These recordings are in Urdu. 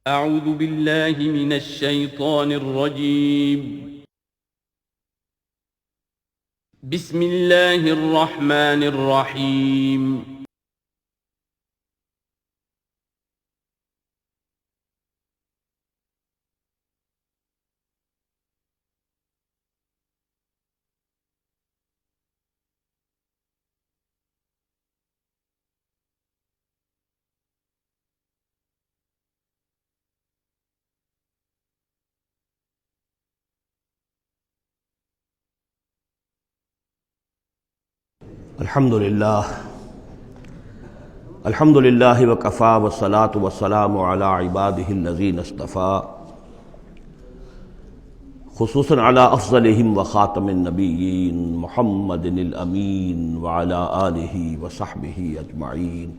أعوذ بالله من الشيطان الرجيم. بسم الله الرحمن الرحيم. الحمد للہ وکفا والصلاة والسلام علی عباده الذین اصطفى خصوصاً علی افضلہم وخاتم النبیین محمد الامین وعلی آلہ وصحبہ اجمعین.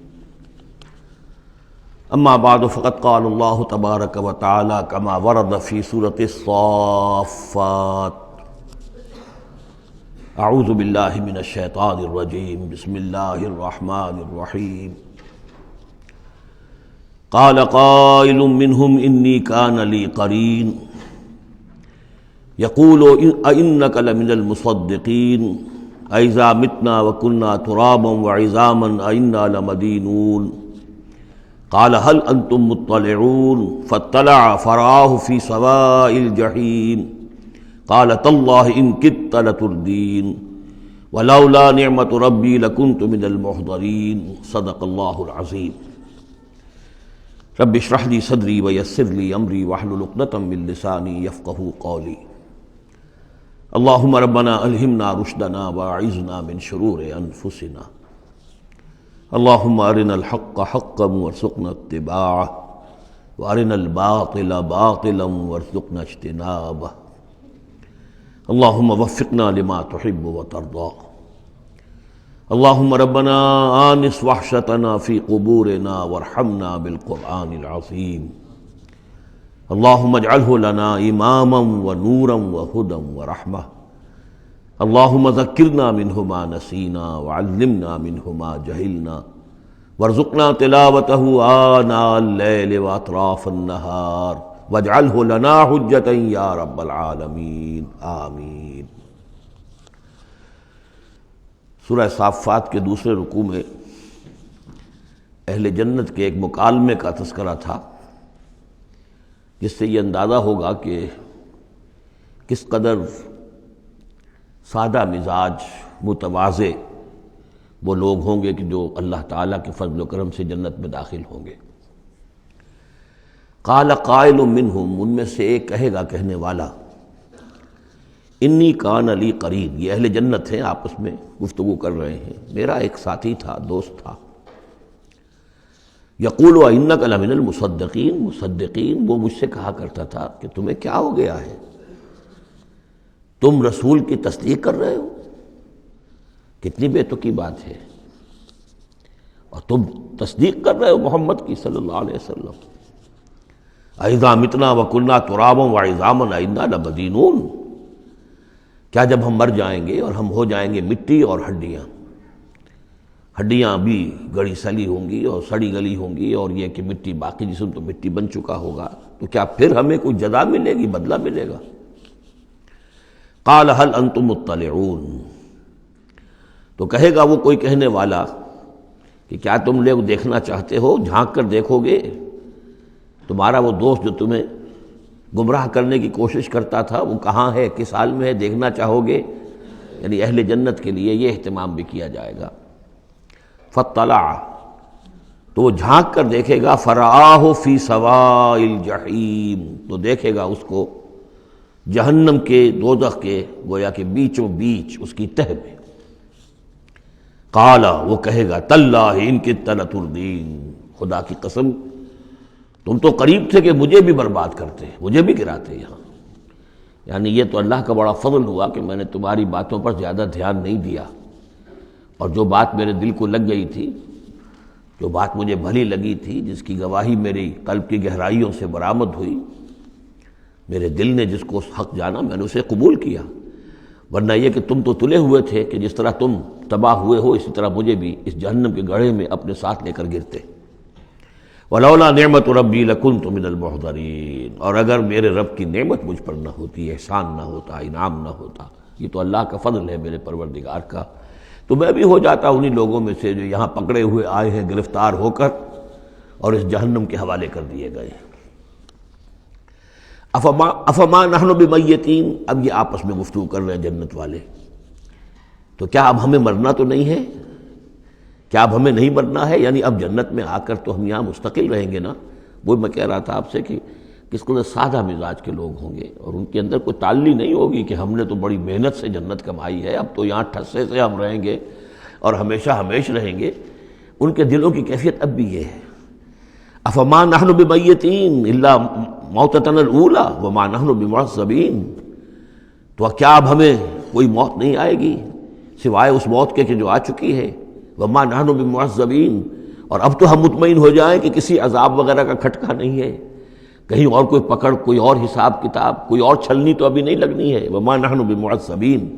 اما بعد فقد قال اللہ تبارک وتعالی کما ورد فی سورۃ الصافات: اعوذ باللہ من الشیطان الرجیم بسم اللہ الرحمن الرحیم. قال قائل منہم انی کان لی قرین یقول ائنک لمن المصدقین اذا متنا وکنا ترابا وعظاما ائنا لمدینون. قال هل انتم مطلعون فاطلع فرآہ فی سواء الجحیم. قال تاللہ ان کدت لتردین ولولا نعمت ربی لکنت من المحضرین. صدق اللہ العظیم. رب اشرح لی صدری ویسر لی امری واحلل عقدۃ من لسانی یفقہوا قولی. اللہم ربنا الہمنا رشدنا واعذنا من شرور انفسنا. اللہم ارنا الحق حقا وارزقنا اتباعہ وارنا الباطل باطلا وارزقنا اجتنابہ. اللہم وفقنا لما تحب وترضى. اللہم ربنا آنس وحشتنا فی قبورنا وارحمنا بالقرآن العظیم. اللہم اجعلہ لنا اماما ونورا وہدى ورحمہ. اللہم ذکرنا منہ ما نسینا وعلمنا منہ ما جہلنا وارزقنا تلاوتہ آناء اللیل واطراف النہار واجعلہ لنا حجۃ یا رب العالمین آمین. سورہ صافات کے دوسرے رکوع میں اہل جنت کے ایک مکالمے کا تذکرہ تھا، جس سے یہ اندازہ ہوگا کہ کس قدر سادہ مزاج متواضع وہ لوگ ہوں گے کہ جو اللہ تعالیٰ کے فضل و کرم سے جنت میں داخل ہوں گے. قال قائل منہم، ان میں سے ایک کہے گا کہنے والا، انی کان لی قرین، یہ اہل جنت ہیں، آپس میں گفتگو کر رہے ہیں، میرا ایک ساتھی تھا، دوست تھا. یقول انک لمن المصدقین، مصدقین وہ مجھ سے کہا کرتا تھا کہ تمہیں کیا ہو گیا ہے، تم رسول کی تصدیق کر رہے ہو؟ کتنی بے تکی بات ہے، اور تم تصدیق کر رہے ہو محمد کی صلی اللہ علیہ وسلم. اذا متنا وکنا ترابا وعظاما ائنا لمدینون، کیا جب ہم مر جائیں گے اور ہم ہو جائیں گے مٹی اور ہڈیاں بھی گڑی سلی ہوں گی اور سڑی گلی ہوں گی، اور یہ کہ مٹی، باقی جسم تو مٹی بن چکا ہوگا، تو کیا پھر ہمیں کوئی جزا ملے گی، بدلہ ملے گا؟ قال هل انتم مطلعون، تو کہے گا وہ کوئی کہنے والا کہ کیا تم لوگ دیکھنا چاہتے ہو، جھانک کر دیکھو گے؟ تمہارا وہ دوست جو تمہیں گمراہ کرنے کی کوشش کرتا تھا وہ کہاں ہے، کس حال میں ہے، دیکھنا چاہو گے؟ یعنی اہل جنت کے لیے یہ اہتمام بھی کیا جائے گا. فاطلع، تو وہ جھانک کر دیکھے گا، فرآہ فی سواء الجحیم، تو دیکھے گا اس کو جہنم کے، دوزخ کے گویا کہ بیچوں بیچ اس کی تہ میں. قال، وہ کہے گا، تاللہ ان کدت لتردین، خدا کی قسم تم تو قریب تھے کہ مجھے بھی برباد کرتے، مجھے بھی گراتے یہاں. یعنی یہ تو اللہ کا بڑا فضل ہوا کہ میں نے تمہاری باتوں پر زیادہ دھیان نہیں دیا، اور جو بات میرے دل کو لگ گئی تھی، جو بات مجھے بھلی لگی تھی، جس کی گواہی میری قلب کی گہرائیوں سے برآمد ہوئی، میرے دل نے جس کو حق جانا میں نے اسے قبول کیا. ورنہ یہ کہ تم تو تلے ہوئے تھے کہ جس طرح تم تباہ ہوئے ہو اسی طرح مجھے بھی اس جہنم کے گڑھے میں اپنے ساتھ لے کر گرتے. ولولا نعمت ربی لکنت من المحضرین، اور اگر میرے رب کی نعمت مجھ پر نہ ہوتی، احسان نہ ہوتا، انعام نہ ہوتا، یہ تو اللہ کا فضل ہے میرے پروردگار کا، تو میں بھی ہو جاتا انہی لوگوں میں سے جو یہاں پکڑے ہوئے آئے ہیں گرفتار ہو کر اور اس جہنم کے حوالے کر دیے گئے۔ افما نحن بمیتین، اب یہ آپس میں گفتگو کر رہے ہیں جنت والے، تو کیا اب ہمیں مرنا تو نہیں ہے؟ کیا اب ہمیں نہیں مرنا ہے؟ یعنی اب جنت میں آ کر تو ہم یہاں مستقل رہیں گے نا۔ وہ میں کہہ رہا تھا آپ سے کہ کس قدر سادہ مزاج کے لوگ ہوں گے، اور ان کے اندر کوئی تعلی نہیں ہوگی کہ ہم نے تو بڑی محنت سے جنت کمائی ہے، اب تو یہاں ٹھسے سے ہم رہیں گے اور ہمیشہ ہمیش رہیں گے۔ ان کے دلوں کی کیفیت اب بھی یہ ہے۔ افما نحن بمیتین الا موتتنا الاولی وما نحن بمعذبین، تو کیا اب ہمیں کوئی موت نہیں آئے گی سوائے اس موت کے کہ جو آ چکی ہے؟ وما نحن بمعذبین، اور اب تو ہم مطمئن ہو جائیں کہ کسی عذاب وغیرہ کا کھٹکا نہیں ہے، کہیں اور کوئی پکڑ، کوئی اور حساب کتاب، کوئی اور چھلنی تو ابھی نہیں لگنی ہے۔ وما نحن بمعذبین،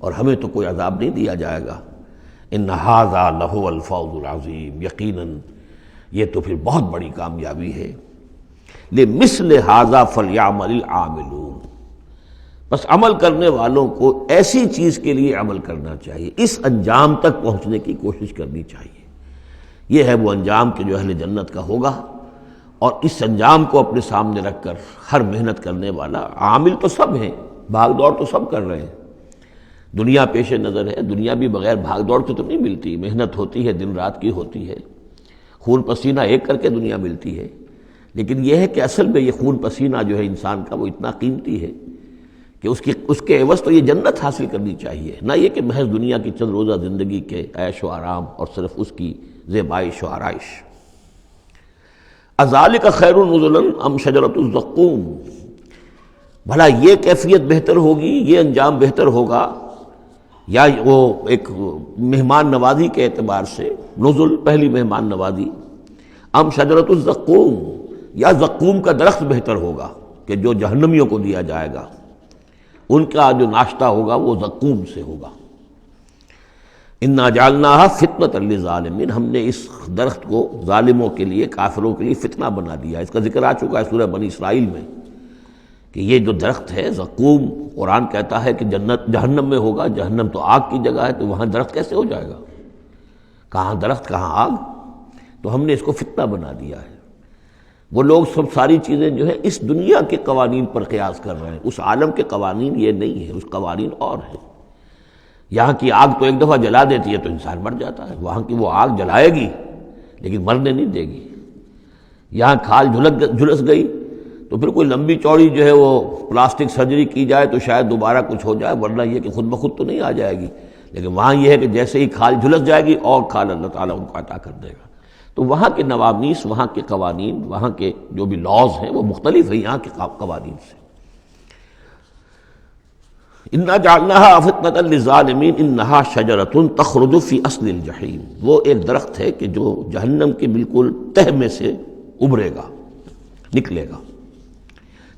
اور ہمیں تو کوئی عذاب نہیں دیا جائے گا۔ ان ھذا لہو الفوز العظیم، یقیناً یہ تو پھر بہت بڑی کامیابی ہے۔ لمثل ھذا فلیعمل العاملون، بس عمل کرنے والوں کو ایسی چیز کے لیے عمل کرنا چاہیے، اس انجام تک پہنچنے کی کوشش کرنی چاہیے۔ یہ ہے وہ انجام کہ جو اہل جنت کا ہوگا، اور اس انجام کو اپنے سامنے رکھ کر ہر محنت کرنے والا، عامل تو سب ہیں، بھاگ دوڑ تو سب کر رہے ہیں، دنیا پیش نظر ہے، دنیا بھی بغیر بھاگ دوڑ کے تو نہیں ملتی، محنت ہوتی ہے، دن رات کی ہوتی ہے، خون پسینہ ایک کر کے دنیا ملتی ہے۔ لیکن یہ ہے کہ اصل میں یہ خون پسینہ جو ہے انسان کا وہ اتنا قیمتی ہے کہ اس کے عوض تو یہ جنت حاصل کرنی چاہیے، نہ یہ کہ محض دنیا کی چند روزہ زندگی کے عیش و آرام اور صرف اس کی زیبائش و آرائش۔ اذالک خیر نزلا ام شجرۃ الزقوم، بھلا یہ کیفیت بہتر ہوگی، یہ انجام بہتر ہوگا، یا وہ ایک مہمان نوازی کے اعتبار سے نزل، پہلی مہمان نوازی، ام شجرۃ الزقوم، یا زقوم کا درخت بہتر ہوگا کہ جو جہنمیوں کو دیا جائے گا، ان کا جو ناشتہ ہوگا وہ زقوم سے ہوگا۔ انا جعلناها فتنۃ للظالمین، ہم نے اس درخت کو ظالموں کے لیے، کافروں کے لیے فتنہ بنا دیا۔ اس کا ذکر آ چکا ہے سورہ بنی اسرائیل میں کہ یہ جو درخت ہے زقوم، قرآن کہتا ہے کہ جنت جہنم میں ہوگا، جہنم تو آگ کی جگہ ہے، تو وہاں درخت کیسے ہو جائے گا؟ کہاں درخت کہاں آگ؟ تو ہم نے اس کو فتنہ بنا دیا ہے۔ وہ لوگ سب ساری چیزیں جو ہے اس دنیا کے قوانین پر قیاس کر رہے ہیں، اس عالم کے قوانین یہ نہیں ہے، اس قوانین اور ہیں۔ یہاں کی آگ تو ایک دفعہ جلا دیتی ہے تو انسان مر جاتا ہے، وہاں کی وہ آگ جلائے گی لیکن مرنے نہیں دے گی۔ یہاں کھال جھلس گئی تو پھر کوئی لمبی چوڑی جو ہے وہ پلاسٹک سرجری کی جائے تو شاید دوبارہ کچھ ہو جائے، ورنہ یہ کہ خود بخود تو نہیں آ جائے گی۔ لیکن وہاں یہ ہے کہ جیسے ہی کھال جھلس جائے گی اور کھال اللہ تعالیٰ ان کو عطا کر دے گا۔ تو وہاں کے نوامیس، وہاں کے قوانین، وہاں کے جو بھی لاز ہیں وہ مختلف ہیں یہاں کے قوانین سے۔ انا جعلناها فتنۃ للظالمین انها شجرۃ تخرج فی اصل الجحیم، وہ ایک درخت ہے کہ جو جہنم کے بالکل تہ میں سے ابھرے گا، نکلے گا۔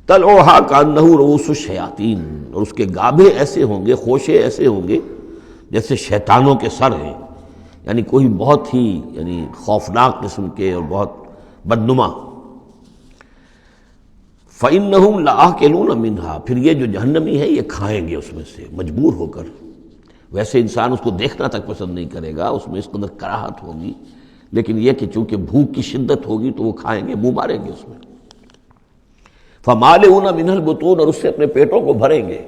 طلعها کانہ رؤوس الشیاطین، اور اس کے گابھے ایسے ہوں گے، خوشے ایسے ہوں گے جیسے شیطانوں کے سر ہیں، یعنی کوئی بہت ہی خوفناک قسم کے اور بہت بدنما۔ فَإِنَّهُمْ لَآكِلُونَ مِنْهَا، پھر یہ جو جہنمی ہے یہ کھائیں گے اس میں سے مجبور ہو کر۔ ویسے انسان اس کو دیکھنا تک پسند نہیں کرے گا، اس میں اس قدر کراہت ہوگی، لیکن یہ کہ چونکہ بھوک کی شدت ہوگی تو وہ کھائیں گے، منہ ماریں گے اس میں۔ فَمَالِئُونَ مِنْهَا الْبُطُونَ، اور اس سے اپنے پیٹوں کو بھریں گے۔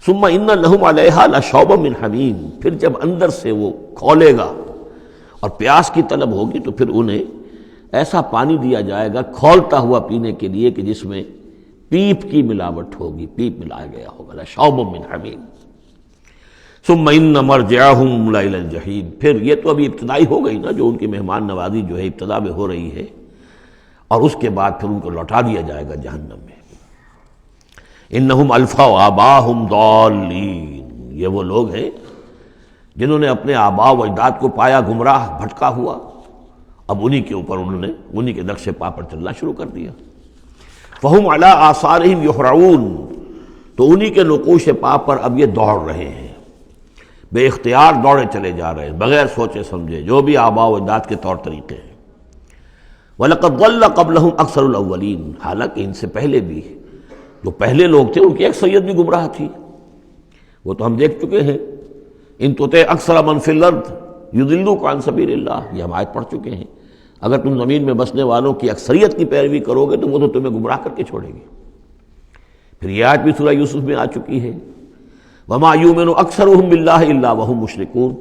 ثُمَّ إِنَّ لَهُمْ عَلَيْهَا لَشَوْبًا مِّنْ حَمِيمٍ، پھر جب اندر سے وہ کھولے گا اور پیاس کی طلب ہوگی تو پھر انہیں ایسا پانی دیا جائے گا کھولتا ہوا پینے کے لیے کہ جس میں پیپ کی ملاوٹ ہوگی، پیپ ملایا گیا ہوگا، لَشَوْبًا مِّنْ حَمِيمٍ۔ ثُمَّ إِنَّ مَرْجِعَهُمْ لَإِلَى الْجَحِيمِ، پھر یہ تو ابھی ابتدائی ہو گئی نا، جو ان کی مہمان نوازی جو ہے ابتدا میں ہو رہی ہے، اور اس کے بعد پھر ان کو لوٹا دیا جائے گا جہنم میں۔ انہم الفوا آباہم ضالین، یہ وہ لوگ ہیں جنہوں نے اپنے آباء و اجداد کو پایا گمراہ، بھٹکا ہوا، اب انہی کے اوپر انہوں نے انہی کے نقش پا پر چلنا شروع کر دیا۔ فہم علی آثارہم یہرعون، تو انہی کے نقوش پا پر اب یہ دوڑ رہے ہیں، بے اختیار دوڑے چلے جا رہے ہیں، بغیر سوچے سمجھے، جو بھی آباء و اجداد کے طور طریقے ہیں۔ وَلَقَدْ ضَلَّ قَبْلَهُمْ أَكْثَرُ الْأَوَّلِينَ، حالانکہ ان سے پہلے بھی جو پہلے لوگ تھے ان کی اکثریت بھی گمراہ تھی، وہ تو ہم دیکھ چکے ہیں. ان تُطِعْ أَكْثَرَ مَنْ فِي الْأَرْضِ يُضِلُّوكَ عَنْ سَبِيلِ اللَّهِ، یہ ہم آیت پڑھ چکے ہیں. اگر تم زمین میں بسنے والوں کی اکثریت کی پیروی کرو گے تو وہ تو تمہیں گمراہ کر کے چھوڑے گی. پھر یہ آیت بھی سورہ یوسف میں آ چکی ہے، وَمَا يُؤْمِنُ أَكْثَرُهُم بِاللَّهِ إِلَّا وَهُمْ مُشْرِكُونَ،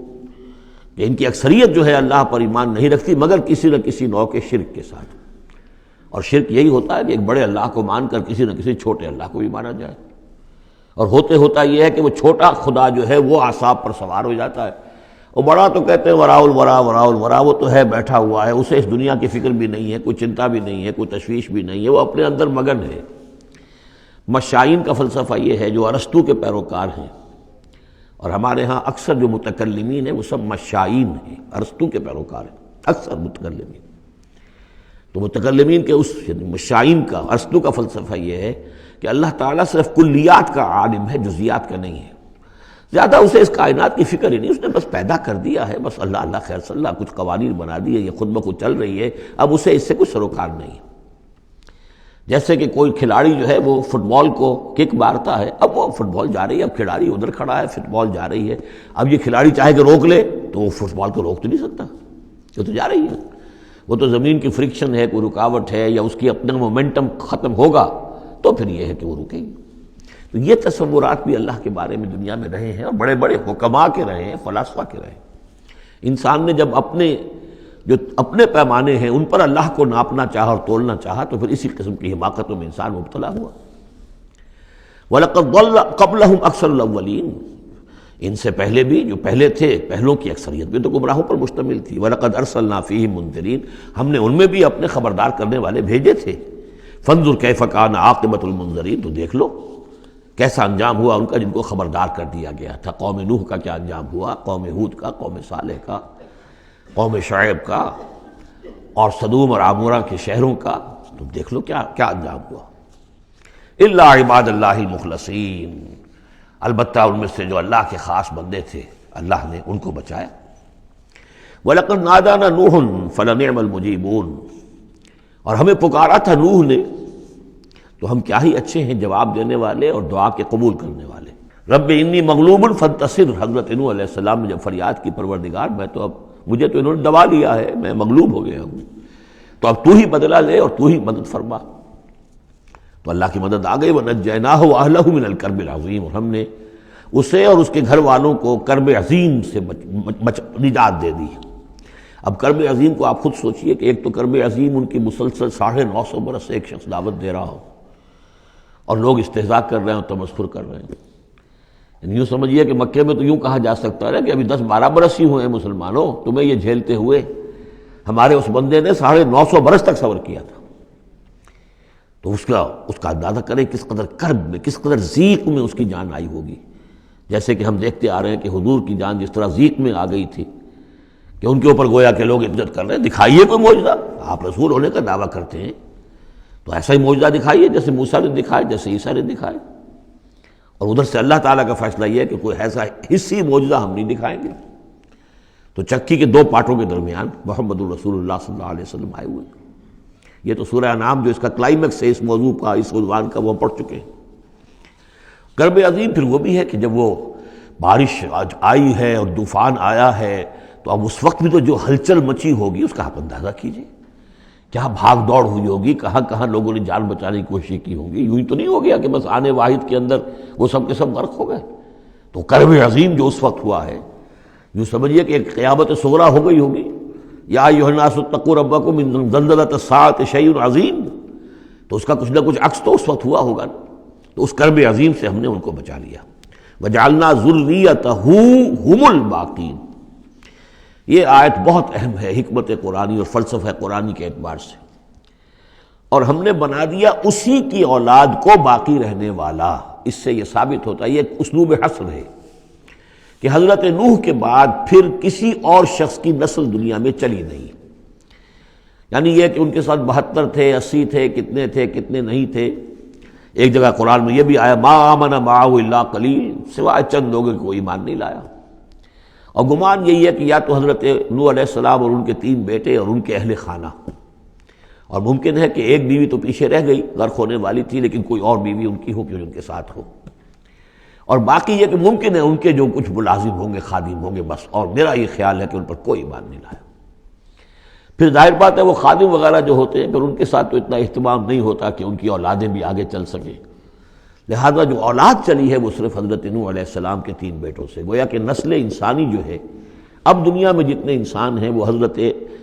کہ ان کی اکثریت جو ہے اللہ پر ایمان نہیں رکھتی مگر کسی نہ کسی نوع کے شرک کے ساتھ. اور شرک یہی ہوتا ہے کہ ایک بڑے اللہ کو مان کر کسی نہ کسی چھوٹے اللہ کو بھی مانا جائے، اور ہوتا یہ ہے کہ وہ چھوٹا خدا جو ہے وہ اعصاب پر سوار ہو جاتا ہے. وہ بڑا تو کہتے ہیں وراء الورا، وہ تو ہے بیٹھا ہوا ہے، اسے اس دنیا کی فکر بھی نہیں ہے، کوئی چنتا بھی نہیں ہے، کوئی تشویش بھی نہیں ہے، وہ اپنے اندر مگن ہے. مشائین کا فلسفہ یہ ہے جو ارسطو کے پیروکار ہیں، اور ہمارے ہاں اکثر جو متکلمین ہیں وہ سب مشائین ہیں، ارسطو کے پیروکار ہیں اکثر متکلمین. تو متکلمین کے اس مشائین کا ارسطو کا فلسفہ یہ ہے کہ اللہ تعالیٰ صرف کلیات کا عالم ہے، جزیات کا نہیں ہے. زیادہ اسے اس کائنات کی فکر ہی نہیں، اس نے بس پیدا کر دیا ہے، بس اللہ اللہ خیر صلی اللہ، کچھ قوانین بنا دیے، یہ خود بخود چل رہی ہے، اب اسے اس سے کچھ سروکار نہیں ہے. جیسے کہ کوئی کھلاڑی جو ہے وہ فٹ بال کو کک مارتا ہے، اب وہ فٹ بال جا رہی ہے، اب کھلاڑی ادھر کھڑا ہے، فٹ بال جا رہی ہے، اب یہ کھلاڑی چاہے کہ روک لے تو وہ فٹ بال کو روک تو نہیں سکتا، وہ تو جا رہی ہے. وہ تو زمین کی فرکشن ہے، کوئی رکاوٹ ہے، یا اس کی اپنا مومنٹم ختم ہوگا تو پھر یہ ہے کہ وہ رکے گی. تو یہ تصورات بھی اللہ کے بارے میں دنیا میں رہے ہیں، اور بڑے بڑے حکماء کے رہے ہیں، فلاسفہ کے رہے ہیں. انسان نے جب اپنے پیمانے ہیں ان پر اللہ کو ناپنا چاہا اور تولنا چاہا تو پھر اسی قسم کی حماقتوں میں انسان مبتلا ہوا. وَلَقَدْ ضَلَّ قَبْلَهُمْ أَكْثَرُ الْأَوَّلِينَ، ان سے پہلے بھی جو پہلے تھے پہلوں کی اکثریت بھی تو گمراہوں پر مشتمل تھی. وَلَقَدْ أَرْسَلْنَا فِيهِمْ مُنذِرِينَ، ہم نے ان میں بھی اپنے خبردار کرنے والے بھیجے تھے. فَانظُرْ كَيْفَ كَانَ عَاقِبَةُ الْمُنذَرِينَ، تو دیکھ لو کیسا انجام ہوا ان کا جن کو خبردار کر دیا گیا تھا. قوم نوح کا کیا انجام ہوا، قوم ہود کا، قوم صالح کا، قوم شعیب کا، اور سدوم اور عمورہ کے شہروں کا. تم دیکھ لو کیا انجام ہوا. الا عباد اللہ المخلصین، البتہ ان میں سے جو اللہ کے خاص بندے تھے اللہ نے ان کو بچایا. وَلَقَدْ نَادَانَا نُوحٌ فَلَنِعْمَ الْمُجِيبُونَ، اور ہمیں پکارا تھا نوح نے تو ہم کیا ہی اچھے ہیں جواب دینے والے اور دعا کے قبول کرنے والے. رب انی مغلوب فانتصر، حضرت نوح علیہ السلام نے جب فریاد کی پروردگار مجھے تو انہوں نے دبا لیا ہے، میں مغلوب ہو گیا ہوں، تو اب تو ہی بدلہ لے اور تو ہی مدد فرما. تو اللہ کی مدد آ گئی. وَنَجَّيْنَاهُ وَأَهْلَهُ مِنَ الْكَرْبِ الْعَظِيمِ، اور ہم نے اسے اور اس کے گھر والوں کو کرب عظیم سے نجات دے دی. اب کرب عظیم کو آپ خود سوچئے کہ ایک تو کرب عظیم ان کی مسلسل 950 برس سے ایک شخص دعوت دے رہا ہو اور لوگ استہزاء کر رہے ہیں اور تمسخر کر رہے ہیں. یوں سمجھیے کہ مکے میں تو یوں کہا جا سکتا ہے کہ ابھی 10-12 برس ہی ہوئے ہیں مسلمانوں تمہیں یہ جھیلتے ہوئے، ہمارے اس بندے نے 950 برس تک صبر کیا تھا. تو اس کا اندازہ کریں کس قدر کرب میں، کس قدر ضیق میں اس کی جان آئی ہوگی. جیسے کہ ہم دیکھتے آ رہے ہیں کہ حضور کی جان جس طرح ضیق میں آ گئی تھی کہ ان کے اوپر گویا کہ لوگ عزت کر رہے ہیں. دکھائیے کوئی معجزہ، آپ رسول ہونے کا دعویٰ کرتے ہیں تو ایسا ہی معجزہ دکھائیے جیسے موسیٰ نے دکھائے، جیسے عیسیٰ نے دکھائے. اور ادھر سے اللہ تعالیٰ کا فیصلہ یہ ہے کہ کوئی ایسا حصی معجزہ ہم نہیں دکھائیں گے. تو چکی کے 2 پارٹوں کے درمیان محمد الرسول اللہ صلی اللہ علیہ وسلم آئے ہوئے. یہ تو سورہ انعام جو اس کا کلائمیکس ہے اس موضوع کا، اس عنوان کا، وہ پڑھ چکے ہیں. کرب عظیم پھر وہ بھی ہے کہ جب وہ بارش آئی ہے اور طوفان آیا ہے تو اب اس وقت بھی تو جو ہلچل مچی ہوگی اس کا آپ اندازہ کیجیے. کیا بھاگ دوڑ ہوئی ہوگی، کہاں کہاں لوگوں نے جان بچانے کی کوشش کی ہوگی. یوں ہی تو نہیں ہو گیا کہ بس آنے واحد کے اندر وہ سب کے سب غرق ہو گئے. تو کرب عظیم جو اس وقت ہوا ہے، یوں سمجھیے کہ ایک قیامت صغریٰ ہو گئی ہوگی. یا ایھا الناس اتقوا ربکم ان زلزلۃ الساعۃ شیء عظیم، تو اس کا کچھ نہ کچھ عکس تو اس وقت ہوا ہوگا. تو اس کرب عظیم سے ہم نے ان کو بچا لیا. وجعلنا ذریتہ هم الباقین. یہ آیت بہت اہم ہے حکمت قرآنی اور فلسفہ قرآنی کے اعتبار سے. اور ہم نے بنا دیا اسی کی اولاد کو باقی رہنے والا. اس سے یہ ثابت ہوتا ہے، یہ ایک اسلوب حصر ہے کہ حضرت نوح کے بعد پھر کسی اور شخص کی نسل دنیا میں چلی نہیں. یعنی یہ کہ ان کے ساتھ 72 تھے، 80 تھے، کتنے نہیں تھے. ایک جگہ قرآن میں یہ بھی آیا ما آمن معہ الا قلیل، سوائے چند لوگوں کو ایمان نہیں لایا. اور گمان یہی ہے کہ یا تو حضرت نوح علیہ السلام اور ان کے 3 بیٹے اور ان کے اہل خانہ، اور ممکن ہے کہ ایک بیوی تو پیچھے رہ گئی، غرق ہونے والی تھی، لیکن کوئی اور بیوی ان کی ہو کہ ان کے ساتھ ہو، اور باقی یہ کہ ممکن ہے ان کے جو کچھ ملازم ہوں گے، خادم ہوں گے بس، اور میرا یہ خیال ہے کہ ان پر کوئی ایمان نہیں لایا۔ پھر ظاہر بات ہے وہ خادم وغیرہ جو ہوتے ہیں پھر ان کے ساتھ تو اتنا اہتمام نہیں ہوتا کہ ان کی اولادیں بھی آگے چل سکیں، لہذا جو اولاد چلی ہے وہ صرف حضرت نوح علیہ السلام کے 3 بیٹوں سے، گویا کہ نسل انسانی جو ہے اب دنیا میں جتنے انسان ہیں وہ حضرت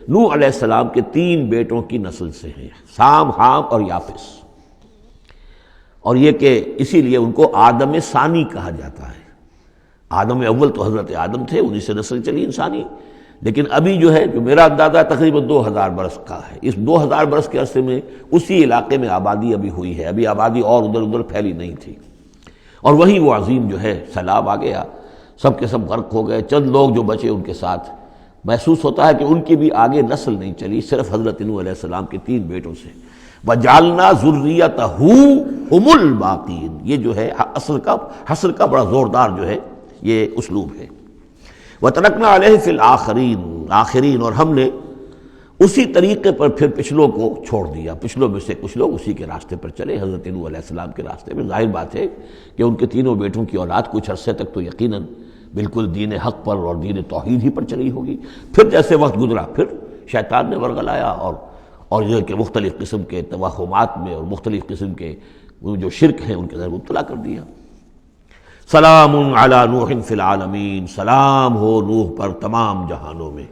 نوح علیہ السلام کے 3 بیٹوں کی نسل سے ہیں، سام، حام اور یافس، اور یہ کہ اسی لیے ان کو آدم ثانی کہا جاتا ہے۔ آدم اول تو حضرت آدم تھے، انہی سے نسل چلی انسانی، لیکن ابھی جو ہے جو میرا اندازہ تقریباً 2000 برس کا ہے، اس 2000 برس کے عرصے میں اسی علاقے میں آبادی ابھی ہوئی ہے، ابھی آبادی اور ادھر ادھر پھیلی نہیں تھی، اور وہی وہ عظیم جو ہے سیلاب آ گیا، سب کے سب غرق ہو گئے، چند لوگ جو بچے ان کے ساتھ، محسوس ہوتا ہے کہ ان کی بھی آگے نسل نہیں چلی، صرف حضرت نوح علیہ السلام کے 3 بیٹوں سے۔ وَجَعَلْنَا ذُرِّيَّتَهُ هُمُ الْبَاقِينَ، یہ جو ہے حصر کا بڑا زوردار جو ہے یہ اسلوب ہے۔ وَتَرَكْنَا عَلَيْهِ فِي الْآخِرِينَ، آخرین، اور ہم نے اسی طریقے پر پھر پچھلوں کو چھوڑ دیا، پچھلوں میں سے کچھ لوگ اسی کے راستے پر چلے، حضرت نوح علیہ السلام کے راستے میں۔ ظاہر بات ہے کہ ان کے 3 بیٹوں کی اولاد کچھ عرصے تک تو یقیناً بالکل دین حق پر اور دین توحید ہی پر چلی ہوگی، پھر جیسے وقت گزرا پھر شیطان نے ورغلایا اور یہ کہ مختلف قسم کے توہمات میں اور مختلف قسم کے جو شرک ہیں ان کے اندر مبتلا کر دیا۔ سلام علی نوح فی العالمین، سلام ہو نوح پر تمام جہانوں میں۔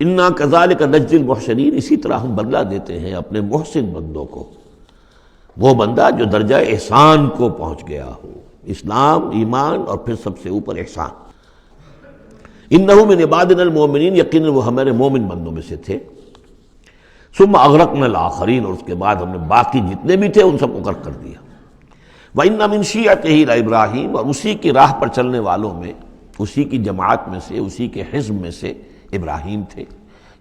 انا کذالک نجزی المحسنین، اسی طرح ہم بدلہ دیتے ہیں اپنے محسن بندوں کو، وہ بندہ جو درجہ احسان کو پہنچ گیا ہو، اسلام، ایمان اور پھر سب سے اوپر احسان۔ انہ من عبادنا المؤمنین، یقیناً وہ ہمارے مومن بندوں میں سے تھے۔ ثم اغرقنا الاخرین، اور اس کے بعد ہم نے باقی جتنے بھی تھے ان سب کو غرق کر دیا۔ وَإِنَّ مِن شِيعَتِهِ لَإِبْرَاهِيمَ، اور اسی کی راہ پر چلنے والوں میں، اسی کی جماعت میں سے، اسی کے حزب میں سے ابراہیم تھے،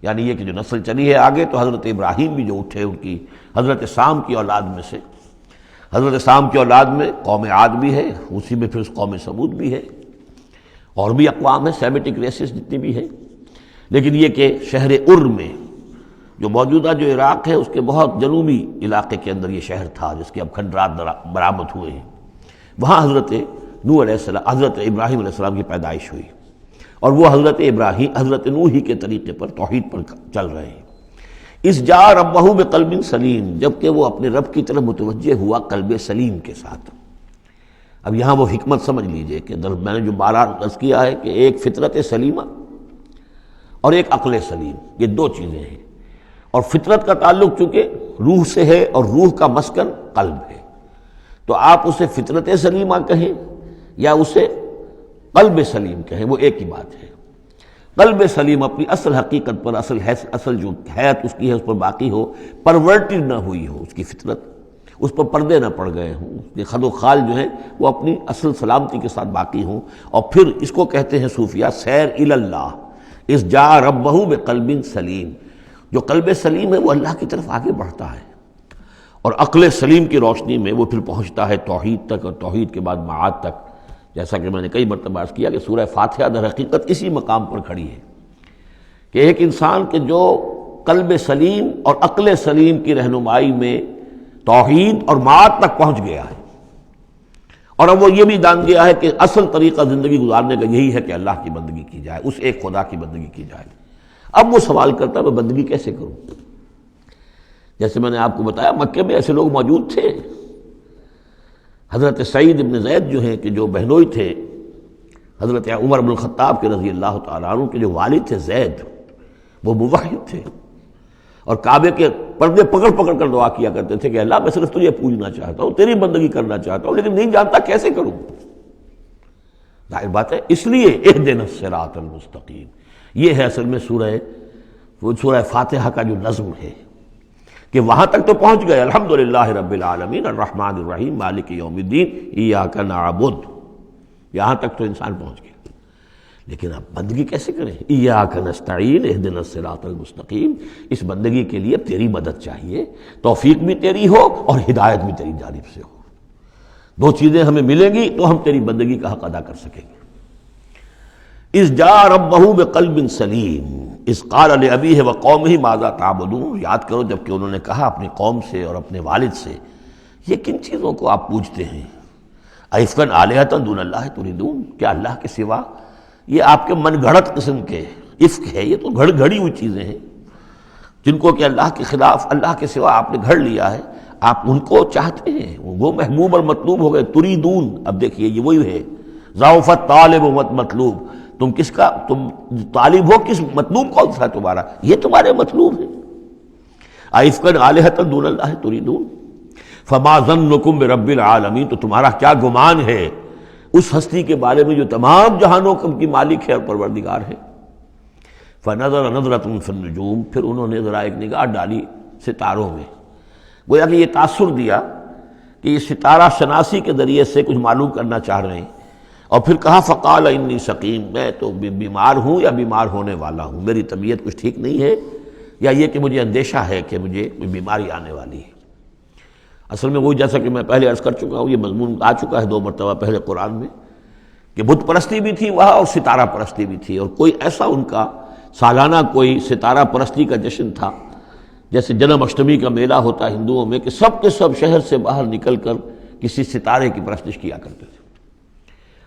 یعنی یہ کہ جو نسل چلی ہے آگے تو حضرت ابراہیم بھی جو اٹھے ان کی حضرت سام کی اولاد میں سے، حضرت سام کی اولاد میں قوم عاد بھی ہے، اسی میں پھر قوم سمود بھی ہے، اور بھی اقوام ہیں سیمیٹک ریسز جتنی بھی ہیں، لیکن یہ کہ شہر ار میں جو موجودہ جو عراق ہے اس کے بہت جنوبی علاقے کے اندر یہ شہر تھا جس کے اب کھنڈرات برآمد ہوئے ہیں، وہاں حضرت نوح علیہ السلام، حضرت ابراہیم علیہ السلام کی پیدائش ہوئی، اور وہ حضرت ابراہیم، حضرت نوح ہی کے طریقے پر توحید پر چل رہے ہیں۔ اس جا ربہ بقلب سلیم، جبکہ وہ اپنے رب کی طرف متوجہ ہوا قلب سلیم کے ساتھ۔ اب یہاں وہ حکمت سمجھ لیجئے کہ میں نے جو بارہ عرض کیا ہے کہ ایک فطرت سلیمہ اور ایک عقل سلیم، یہ 2 چیزیں ہیں، اور فطرت کا تعلق چونکہ روح سے ہے اور روح کا مسکن قلب ہے، تو آپ اسے فطرت سلیمہ کہیں یا اسے قلب سلیم کہیں، وہ ایک ہی بات ہے۔ قلب سلیم اپنی اصل حقیقت پر، اصل جو حیات اس کی ہے اس پر باقی ہو، پرورٹڈ نہ ہوئی ہو اس کی فطرت، اس پر پردے نہ پڑ گئے ہوں، اس کے خد و خال جو ہیں وہ اپنی اصل سلامتی کے ساتھ باقی ہوں، اور پھر اس کو کہتے ہیں صوفیہ سیر الی اللہ، اس جا ربہ بقلب سلیم، جو قلب سلیم ہے وہ اللہ کی طرف آگے بڑھتا ہے، اور عقل سلیم کی روشنی میں وہ پھر پہنچتا ہے توحید تک، اور توحید کے بعد معاد تک، جیسا کہ میں نے کئی مرتبہ عرض کیا کہ سورہ فاتحہ در حقیقت اسی مقام پر کھڑی ہے کہ ایک انسان کے جو قلب سلیم اور عقل سلیم کی رہنمائی میں توحید اور معاد تک پہنچ گیا ہے، اور اب وہ یہ بھی جان گیا ہے کہ اصل طریقہ زندگی گزارنے کا یہی ہے کہ اللہ کی بندگی کی جائے، اس ایک خدا کی بندگی کی جائے۔ اب وہ سوال کرتا ہے میں بندگی کیسے کروں؟ جیسے میں نے آپ کو بتایا مکے میں ایسے لوگ موجود تھے، حضرت سعید ابن زید جو ہیں کہ جو بہنوئی تھے حضرت عمر بن الخطاب کے رضی اللہ تعالیٰ عنہ کے جو والد تھے زید، وہ موحد تھے، اور کعبے کے پردے پکڑ پکڑ کر دعا کیا کرتے تھے کہ اللہ میں صرف تجھے پوجنا چاہتا ہوں، تیری بندگی کرنا چاہتا ہوں، لیکن نہیں جانتا کیسے کروں۔ ظاہر بات ہے، اس لیے اہدنا الصراط المستقیم، یہ ہے اصل میں سورہ فاتحہ کا جو نظم ہے کہ وہاں تک تو پہنچ گئے، الحمدللہ رب العالمین الرحمن الرحیم مالک یوم الدین ایاک نعبد، یہاں تک تو انسان پہنچ گیا، لیکن اب بندگی کیسے کریں؟ ایاک نستعین اہدنا الصراط المستقیم، اس بندگی کے لیے تیری مدد چاہیے، توفیق بھی تیری ہو اور ہدایت بھی تیری جانب سے ہو، 2 چیزیں ہمیں ملیں گی تو ہم تیری بندگی کا حق ادا کر سکیں گے۔ اذ جاء ربہ بقلب سلیم، اذ قال لأبیہ وقومہ ماذا تعبدون، یاد کرو جب کہ انہوں نے کہا اپنی قوم سے اور اپنے والد سے یہ کن چیزوں کو آپ پوجتے ہیں؟ ائفکن آلہۃ دون اللہ تریدون، کیا اللہ کے سوا یہ آپ کے من گھڑت قسم کے افک ہے، یہ تو گھڑی ہوئی چیزیں ہیں جن کو کہ اللہ کے خلاف اللہ کے سوا آپ نے گھڑ لیا ہے، آپ ان کو چاہتے ہیں، وہ محبوب اور مطلوب ہو گئے تریدون۔ اب دیکھیے یہ وہی ہے ضعف طالب و مطلوب، تم کس کا تم طالب ہو، کس مطلوب کون سا تمہارا، یہ تمہارے مطلوب ہے۔ ائفکن آلہۃ دون اللہ تریدون فما ظنکم برب العالمین، تو تمہارا کیا گمان ہے اس ہستی کے بارے میں جو تمام جہانوں کی مالک ہے اور پروردگار ہے۔ فنظر نظرۃ فی النجوم، پھر انہوں نے ذرا ایک نگاہ ڈالی ستاروں میں، گویا کہ یہ تاثر دیا کہ یہ ستارہ شناسی کے ذریعے سے کچھ معلوم کرنا چاہ رہے ہیں، اور پھر کہا فقال انی سقیم، میں تو بیمار ہوں یا بیمار ہونے والا ہوں، میری طبیعت کچھ ٹھیک نہیں ہے، یا یہ کہ مجھے اندیشہ ہے کہ مجھے کوئی بیماری آنے والی ہے۔ اصل میں وہی جیسا کہ میں پہلے عرض کر چکا ہوں، یہ مضمون آ چکا ہے 2 مرتبہ پہلے قرآن میں، کہ بت پرستی بھی تھی وہاں اور ستارہ پرستی بھی تھی، اور کوئی ایسا ان کا سالانہ کوئی ستارہ پرستی کا جشن تھا، جیسے جنم اشٹمی کا میلہ ہوتا ہے ہندوؤں میں، کہ سب کے سب شہر سے باہر نکل کر کسی ستارے کی پرستش کیا کرتے تھے۔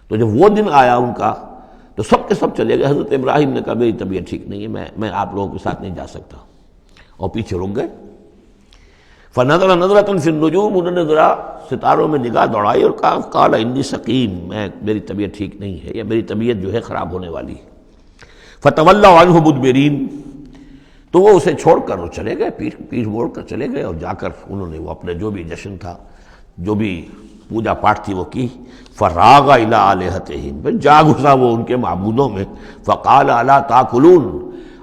تو جب وہ دن آیا ان کا تو سب کے سب چلے گئے۔ حضرت ابراہیم نے کہا میری طبیعت ٹھیک نہیں ہے، میں آپ لوگوں کے ساتھ نہیں جا سکتا، اور پیچھے رک گئے۔ فنظر نظرۃ فی النجوم، انہوں نے ذرا ستاروں میں نگاہ دوڑائی اور کہا قال انی سقیم، میری طبیعت ٹھیک نہیں ہے، یا میری طبیعت جو ہے خراب ہونے والی ہے۔ فتولوا عنہ مدبرین، تو وہ اسے چھوڑ کر وہ چلے گئے، پیٹھ موڑ کر چلے گئے، اور جا کر انہوں نے وہ اپنے جو بھی جشن تھا، جو بھی پوجا پاٹ تھی وہ کی۔ فراغ الی آلہتہم، پھر جا گھسا وہ ان کے معبودوں میں۔ فقال الا تاکلون،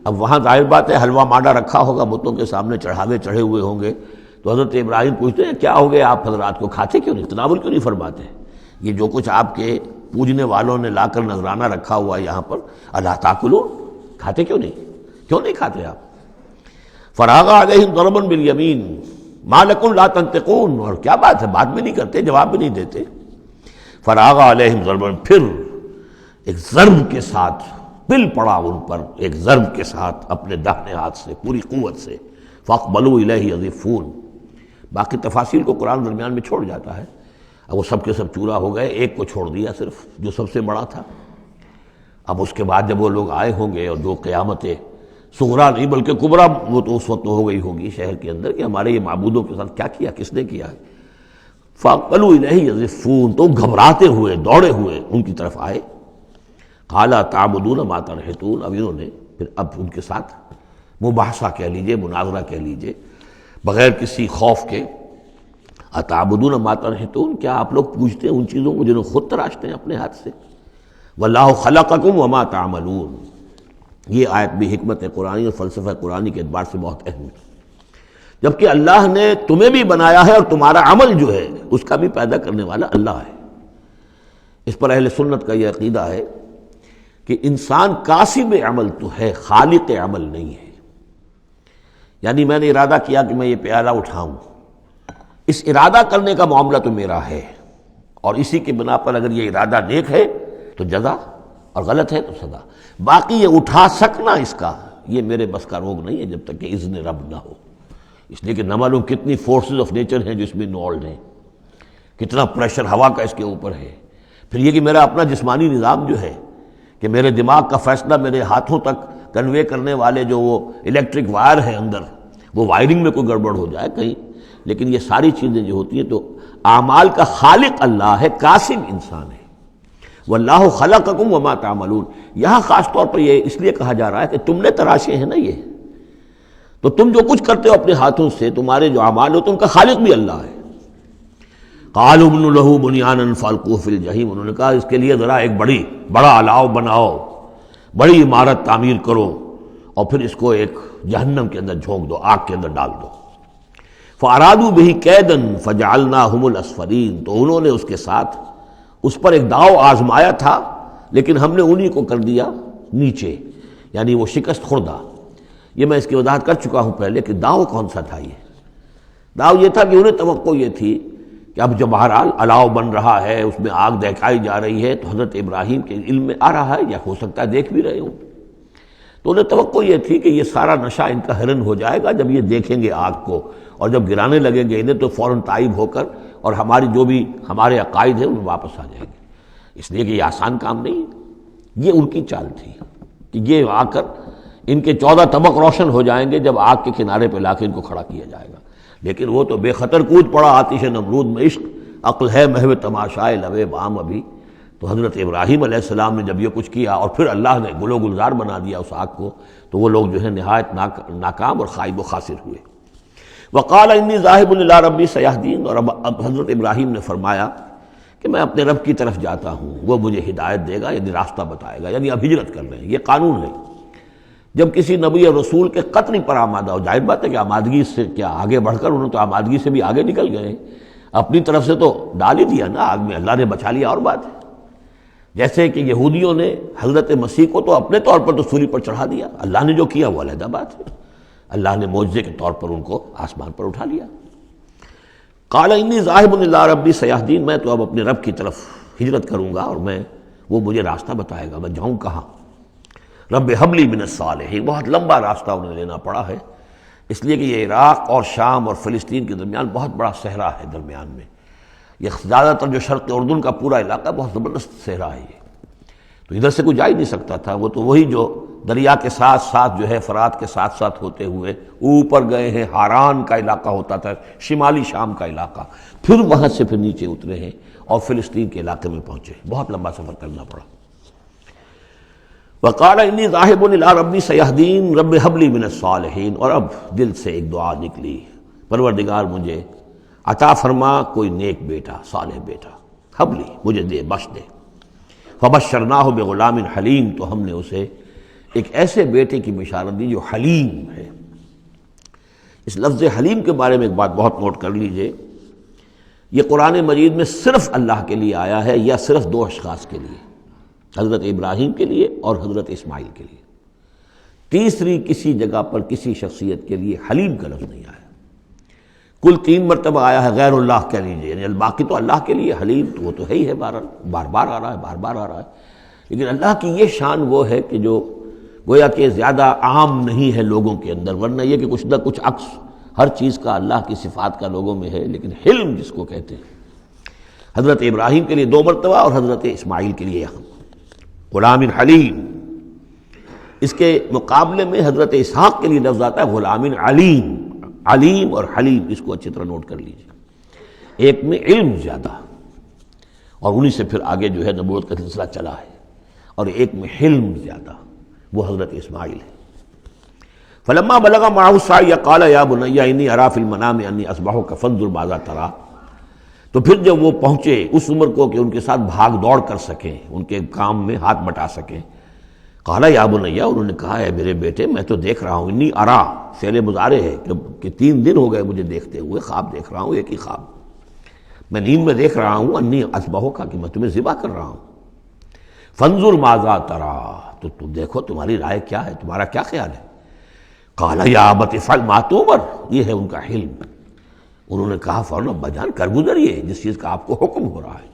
اب وہاں ظاہر بات ہے حلوہ مانڈا رکھا ہوگا، بتوں کے سامنے چڑھاوے چڑھے ہوئے ہوں گے، تو حضرت ابراہیم پوچھتے ہیں کیا ہو گیا آپ حضرات کو، کھاتے کیوں نہیں، تناول کیوں نہیں فرماتے؟ یہ جو کچھ آپ کے پوجنے والوں نے لا کر نذرانہ رکھا ہوا ہے یہاں پر، الا تاکلون، کھاتے کیوں نہیں کھاتے آپ؟ فراغ علیہم ضربا بالیمین ما لکم لا تنطقون، اور کیا بات ہے، بات بھی نہیں کرتے، جواب بھی نہیں دیتے۔ فراغ علیہم ضربا، پھر ایک ضرب کے ساتھ پل پڑا ان پر، ایک ضرب کے ساتھ اپنے داہنے ہاتھ سے پوری قوت سے۔ فاقبلوا الیہ یزفون، باقی تفاصیل کو قرآن درمیان میں چھوڑ جاتا ہے، اب وہ سب کے سب چورا ہو گئے، ایک کو چھوڑ دیا صرف جو سب سے بڑا تھا۔ اب اس کے بعد جب وہ لوگ آئے ہوں گے اور جو قیامتیں صغرا نہیں بلکہ کبرا وہ تو اس وقت ہو گئی ہوگی شہر کے اندر کہ ہمارے یہ معبودوں کے ساتھ کیا کیا، کس نے کیا ہے۔ فاقبلوا الیہ یزفون، تو گھبراتے ہوئے دوڑے ہوئے ان کی طرف آئے۔ قال تعبدون ما تنحتون، اب انہوں نے پھر اب ان کے ساتھ مباحثہ کہہ لیجئے، مناظرہ کہہ لیجئے، بغیر کسی خوف کے، اتعبدون ما تنحتون، کیا آپ لوگ پوجتے ہیں ان چیزوں کو جنہوں خود تراشتے ہیں اپنے ہاتھ سے؟ واللہ خلقکم وما تعملون، یہ آیت بھی حکمت قرآنی اور فلسفہ قرآنی کے اعتبار سے بہت اہم ہے، جبکہ اللہ نے تمہیں بھی بنایا ہے اور تمہارا عمل جو ہے اس کا بھی پیدا کرنے والا اللہ ہے۔ اس پر اہل سنت کا یہ عقیدہ ہے کہ انسان کاسب عمل تو ہے، خالق عمل نہیں ہے۔ یعنی میں نے ارادہ کیا کہ میں یہ پیالہ اٹھاؤں، اس ارادہ کرنے کا معاملہ تو میرا ہے، اور اسی کی بنا پر اگر یہ ارادہ نیک ہے تو جزا، اور غلط ہے تو سزا۔ باقی یہ اٹھا سکنا اس کا، یہ میرے بس کا روگ نہیں ہے جب تک کہ اذن رب نہ ہو، اس لیے کہ نہ معلوم کتنی فورسز آف نیچر ہیں جو اس میں انوالوڈ ہیں، کتنا پریشر ہوا کا اس کے اوپر ہے، پھر یہ کہ میرا اپنا جسمانی نظام جو ہے کہ میرے دماغ کا فیصلہ میرے ہاتھوں تک کنوے کرنے والے جو وہ الیکٹرک وائر ہیں اندر، وہ وائرنگ میں کوئی گڑبڑ ہو جائے کہیں، لیکن یہ ساری چیزیں جو ہوتی ہیں تو اعمال کا خالق اللہ ہے، کاسب انسان ہے۔ واللہ خلقکم وما تعملون، یہاں خاص طور پر یہ اس لیے کہا جا رہا ہے کہ تم نے تراشے ہیں نا یہ، تو تم جو کچھ کرتے ہو اپنے ہاتھوں سے، تمہارے جو اعمال ہوتے ہیں ان کا خالق بھی اللہ ہے۔ قالوا ابنوا له بنيانا فالقوه في الجحيم، انہوں نے کہا اس کے لیے ذرا ایک بڑا الاؤ بناؤ، بڑی عمارت تعمیر کرو، اور پھر اس کو ایک جہنم کے اندر جھونک دو، آگ کے اندر ڈال دو۔ فارادوا به كيدا فجعلناهم الاسفلين، تو انہوں نے اس کے ساتھ اس پر ایک داؤ آزمایا تھا، لیکن ہم نے انہی کو کر دیا نیچے، یعنی وہ شکست خوردہ۔ یہ میں اس کی وضاحت کر چکا ہوں پہلے کہ داؤ کون سا تھا۔ یہ داؤ یہ تھا کہ انہیں توقع یہ تھی کہ اب جب بہرحال الاؤ بن رہا ہے، اس میں آگ دکھائی جا رہی ہے، تو حضرت ابراہیم کے علم میں آ رہا ہے، یا ہو سکتا ہے دیکھ بھی رہے ہوں، تو انہیں توقع یہ تھی کہ یہ سارا نشہ ان کا ہرن ہو جائے گا جب یہ دیکھیں گے آگ کو، اور جب گرانے لگیں گے انہیں تو فوراً تائب ہو کر اور ہماری جو بھی ہمارے عقائد ہیں ان میں واپس آ جائیں گے، اس لیے کہ یہ آسان کام نہیں ہے۔ یہ ان کی چال تھی کہ یہ آ کر ان کے 14 طبق روشن ہو جائیں گے جب آگ کے کنارے پہ لا کے ان کو کھڑا کیا جائے گا، لیکن وہ تو بے خطر کود پڑا آتش نمرود میں عشق، عقل ہے محو تماشائے لبے بام ابھی۔ تو حضرت ابراہیم علیہ السلام نے جب یہ کچھ کیا اور پھر اللہ نے گل و گلزار بنا دیا اس آگ کو، تو وہ لوگ جو ہے نہایت ناکام اور خائب و خاسر ہوئے۔ وقال انی ذاہب الی ربی سیہدین، اور اب حضرت ابراہیم نے فرمایا کہ میں اپنے رب کی طرف جاتا ہوں، وہ مجھے ہدایت دے گا، یعنی راستہ بتائے گا، یعنی اب ہجرت کر لیں، یہ قانون ہے۔ جب کسی نبی اور رسول کے قتل پر آمادہ ہو، ظاہر بات ہے کہ آمادگی سے کیا آگے بڑھ کر، انہوں تو آمادگی سے بھی آگے نکل گئے، اپنی طرف سے تو ڈال ہی دیا نا آگ میں، اللہ نے بچا لیا اور بات ہے۔ جیسے کہ یہودیوں نے حضرت مسیح کو تو اپنے طور پر تو سولی پر چڑھا دیا، اللہ نے جو کیا وہ علیحدہ بات ہے، اللہ نے معجزے کے طور پر ان کو آسمان پر اٹھا لیا۔ قال انی ذاہب الی ربی سیہدین، میں تو اب اپنے رب کی طرف ہجرت کروں گا اور وہ مجھے راستہ بتائے گا، میں جاؤں کہاں۔ رب حب لی من الصالحین، بہت لمبا راستہ انہیں لینا پڑا ہے، اس لیے کہ یہ عراق اور شام اور فلسطین کے درمیان بہت بڑا صحرا ہے، درمیان میں یہ زیادہ تر جو شرق اردن کا پورا علاقہ بہت زبردست صحرا ہے، یہ تو ادھر سے کوئی جا ہی نہیں سکتا تھا، وہ تو وہی جو دریا کے ساتھ ساتھ جو ہے فرات کے ساتھ ساتھ ہوتے ہوئے اوپر گئے ہیں، ہاران کا علاقہ ہوتا تھا، شمالی شام کا علاقہ، پھر وہاں سے پھر نیچے اترے ہیں اور فلسطین کے علاقے میں پہنچے، بہت لمبا سفر کرنا پڑا۔ وقال انی ذاہب الی ربی سیہدین رب حب لی من الصالحین، اور اب دل سے ایک دعا نکلی، پروردگار مجھے عطا فرما کوئی نیک بیٹا، صالح بیٹا، حب لی مجھے دے، بخش دے۔ فبشرناہ بغلام حلیم، تو ہم نے اسے ایک ایسے بیٹے کی بشارت دی جو حلیم ہے۔ اس لفظ حلیم کے بارے میں ایک بات بہت نوٹ کر لیجئے، یہ قرآن مجید میں صرف اللہ کے لیے آیا ہے یا صرف دو اشخاص کے لیے، حضرت ابراہیم کے لیے اور حضرت اسماعیل کے لیے، تیسری کسی جگہ پر کسی شخصیت کے لیے حلیم کا لفظ نہیں آیا۔ کل 3 مرتبہ آیا ہے غیر اللہ کہہ لیجیے، یعنی باقی تو اللہ کے لیے، حلیم تو وہ تو ہے ہی ہے، بار بار آ رہا ہے، بار بار آ رہا ہے، لیکن اللہ کی یہ شان وہ ہے کہ جو گویا کہ زیادہ عام نہیں ہے لوگوں کے اندر، ورنہ یہ کہ کچھ نہ کچھ عکس ہر چیز کا اللہ کی صفات کا لوگوں میں ہے، لیکن حلم جس کو کہتے ہیں، حضرت ابراہیم کے لیے 2 مرتبہ اور حضرت اسماعیل کے لیے یہاں غلام حلیم۔ اس کے مقابلے میں حضرت اسحاق کے لیے لفظ آتا ہے غلام علیم، علیم اور حلیم، اس کو اچھی طرح نوٹ کر لیجیے، ایک میں علم زیادہ اور انہی سے پھر آگے جو ہے نبوت کا سلسلہ چلا ہے، اور ایک میں حلم زیادہ، وہ حضرت اسماعیل ہے۔ فلما بلغ معه السعي قال يا بني اني ارى في المنام اني اذبحك فانظر ماذا ترى، تو پھر جب وہ پہنچے اس عمر کو کہ ان کے ساتھ بھاگ دوڑ کر سکیں، ان کے کام میں ہاتھ بٹا سکیں، قال یا بنیا، انہوں نے کہا ہے میرے بیٹے میں تو دیکھ رہا ہوں، انی ارا فعل مضارع ہے کہ 3 دن ہو گئے مجھے دیکھتے ہوئے، خواب دیکھ رہا ہوں، ایک ہی خواب، میں نیند میں دیکھ رہا ہوں، انی اذبحک، کہ میں تمہیں ذبح کر رہا ہوں، فانظر ماذا ترى، تو تم دیکھو تمہاری رائے کیا ہے، تمہارا کیا خیال ہے۔ قال یا ابت افعل ما تؤمر، یہ ہے ان کا حلم، انہوں نے کہا فوراً ابا جان کر گزریے جس چیز کا آپ کو حکم ہو رہا ہے،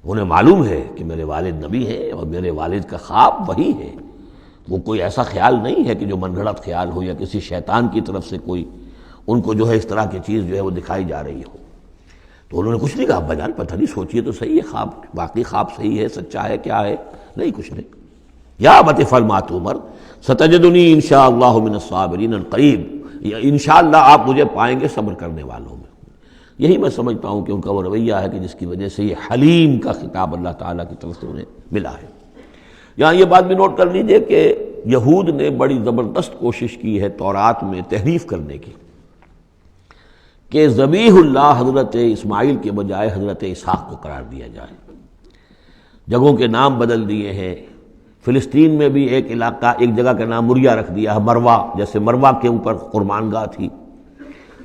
انہیں معلوم ہے کہ میرے والد نبی ہیں اور میرے والد کا خواب وہی ہے، وہ کوئی ایسا خیال نہیں ہے کہ جو من گھڑت خیال ہو یا کسی شیطان کی طرف سے کوئی ان کو جو ہے اس طرح کی چیز جو ہے وہ دکھائی جا رہی ہو۔ تو انہوں نے کچھ نہیں کہا، ابا جان پتہ نہیں سوچیے تو صحیح ہے، خواب باقی خواب صحیح ہے، سچا ہے، کیا ہے، نہیں کچھ نہیں۔ یا ابت افعل ما تؤمر ستجدنی انشاءاللہ من الصابرین قریب، انشاءاللہ آپ مجھے پائیں گے صبر کرنے والوں میں۔ یہی میں سمجھتا ہوں کہ ان کا وہ رویہ ہے کہ جس کی وجہ سے یہ حلیم کا خطاب اللہ تعالیٰ کی طرف سے انہیں ملا ہے۔ یہاں یہ بات بھی نوٹ کر لیجئے کہ یہود نے بڑی زبردست کوشش کی ہے تورات میں تحریف کرنے کی، کہ ذبیح اللہ حضرت اسماعیل کے بجائے حضرت اسحاق کو قرار دیا جائے، جگہوں کے نام بدل دیے ہیں، فلسطین میں بھی ایک علاقہ، ایک جگہ کا نام مریا رکھ دیا ہے، مروا، جیسے مروا کے اوپر قربان گاہ تھی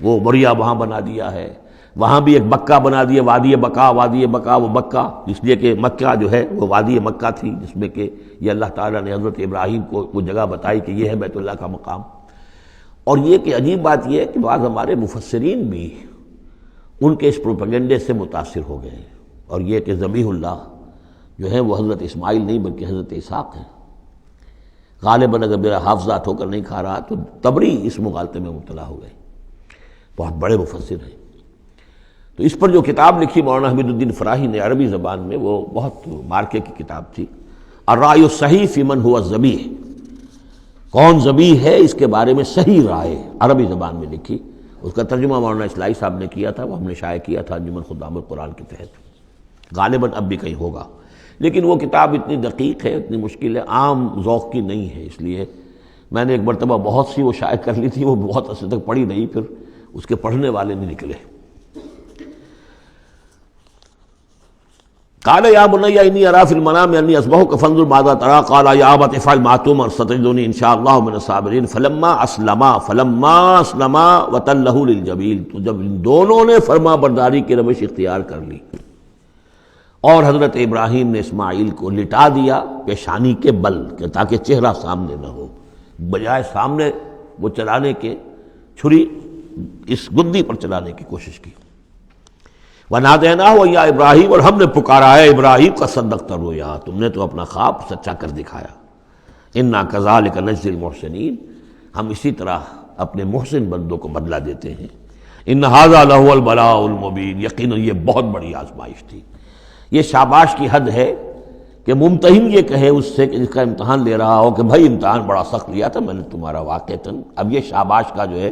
وہ مریا وہاں بنا دیا ہے، وہاں بھی ایک بکہ بنا دیا، وادی بقا، وادی بقا وہ بکہ، اس لیے کہ مکہ جو ہے وہ وادی مکہ تھی، جس میں کہ یہ اللہ تعالیٰ نے حضرت ابراہیم کو وہ جگہ بتائی کہ یہ ہے بیت اللہ کا مقام۔ اور یہ کہ عجیب بات یہ ہے کہ بعض ہمارے مفسرین بھی ان کے اس پروپیگنڈے سے متاثر ہو گئے ہیں، اور یہ کہ ذبیح اللہ جو ہے وہ حضرت اسماعیل نہیں بلکہ حضرت اسحاق ہیں۔ غالباً اگر میرا حافظہ ٹھو کر نہیں کھا رہا تو تبری اس مغالطے میں مبتلا ہو گئے، بہت بڑے مفسر ہیں۔ تو اس پر جو کتاب لکھی مولانا حمید الدین فراہی نے عربی زبان میں، وہ بہت مارکے کی کتاب تھی، الرائے الصحیح فی من هو الذبیح، کون ذبیح ہے اس کے بارے میں صحیح رائے، عربی زبان میں لکھی۔ اس کا ترجمہ مولانا اصلاحی صاحب نے کیا تھا، وہ ہم نے شائع کیا تھا انجمن خدام القرآن کے تحت، غالباً اب بھی کہیں ہوگا، لیکن وہ کتاب اتنی دقیق ہے، اتنی مشکل ہے، عام ذوق کی نہیں ہے، اس لیے میں نے ایک مرتبہ بہت سی وہ شائع کر لی تھی، وہ بہت عرصے تک پڑھی نہیں، پھر اس کے پڑھنے والے نہیں نکلے۔ قال یا بنی انی اری فی المنام انی اذبحک فانظر ماذا تری، قال یا ابت افعل ما تؤمر ستجدنی ان شاء اللہ من الصابرین، فلما اسلما وتلہ للجبین، تو جب ان دونوں نے فرما برداری کی روش اختیار کر لی اور حضرت ابراہیم نے اسماعیل کو لٹا دیا پیشانی کے بل کہ تاکہ چہرہ سامنے نہ ہو، بجائے سامنے وہ چلانے کے چھری اس گدی پر چلانے کی کوشش کی۔ وَنَادَيْنَاهُ يَا ابراہیم، اور ہم نے پکارا ہے ابراہیم کا صدقت الرؤیا، تم نے تو اپنا خواب سچا کر دکھایا۔ اِنَّا كَذَلِكَ نَجْزِي الْمُحْسِنِينَ، ہم اسی طرح اپنے محسن بندوں کو بدلہ دیتے ہیں۔ إِنَّ هَذَا لَهُوَ الْبَلَاءُ الْمُبِينُ، یقیناً یہ بہت بڑی آزمائش تھی۔ یہ شاباش کی حد ہے کہ ممتحن یہ کہے اس سے کہ جس کا امتحان لے رہا ہو کہ بھائی امتحان بڑا سخت لیا تھا میں نے تمہارا واقعتاً، اب یہ شاباش کا جو ہے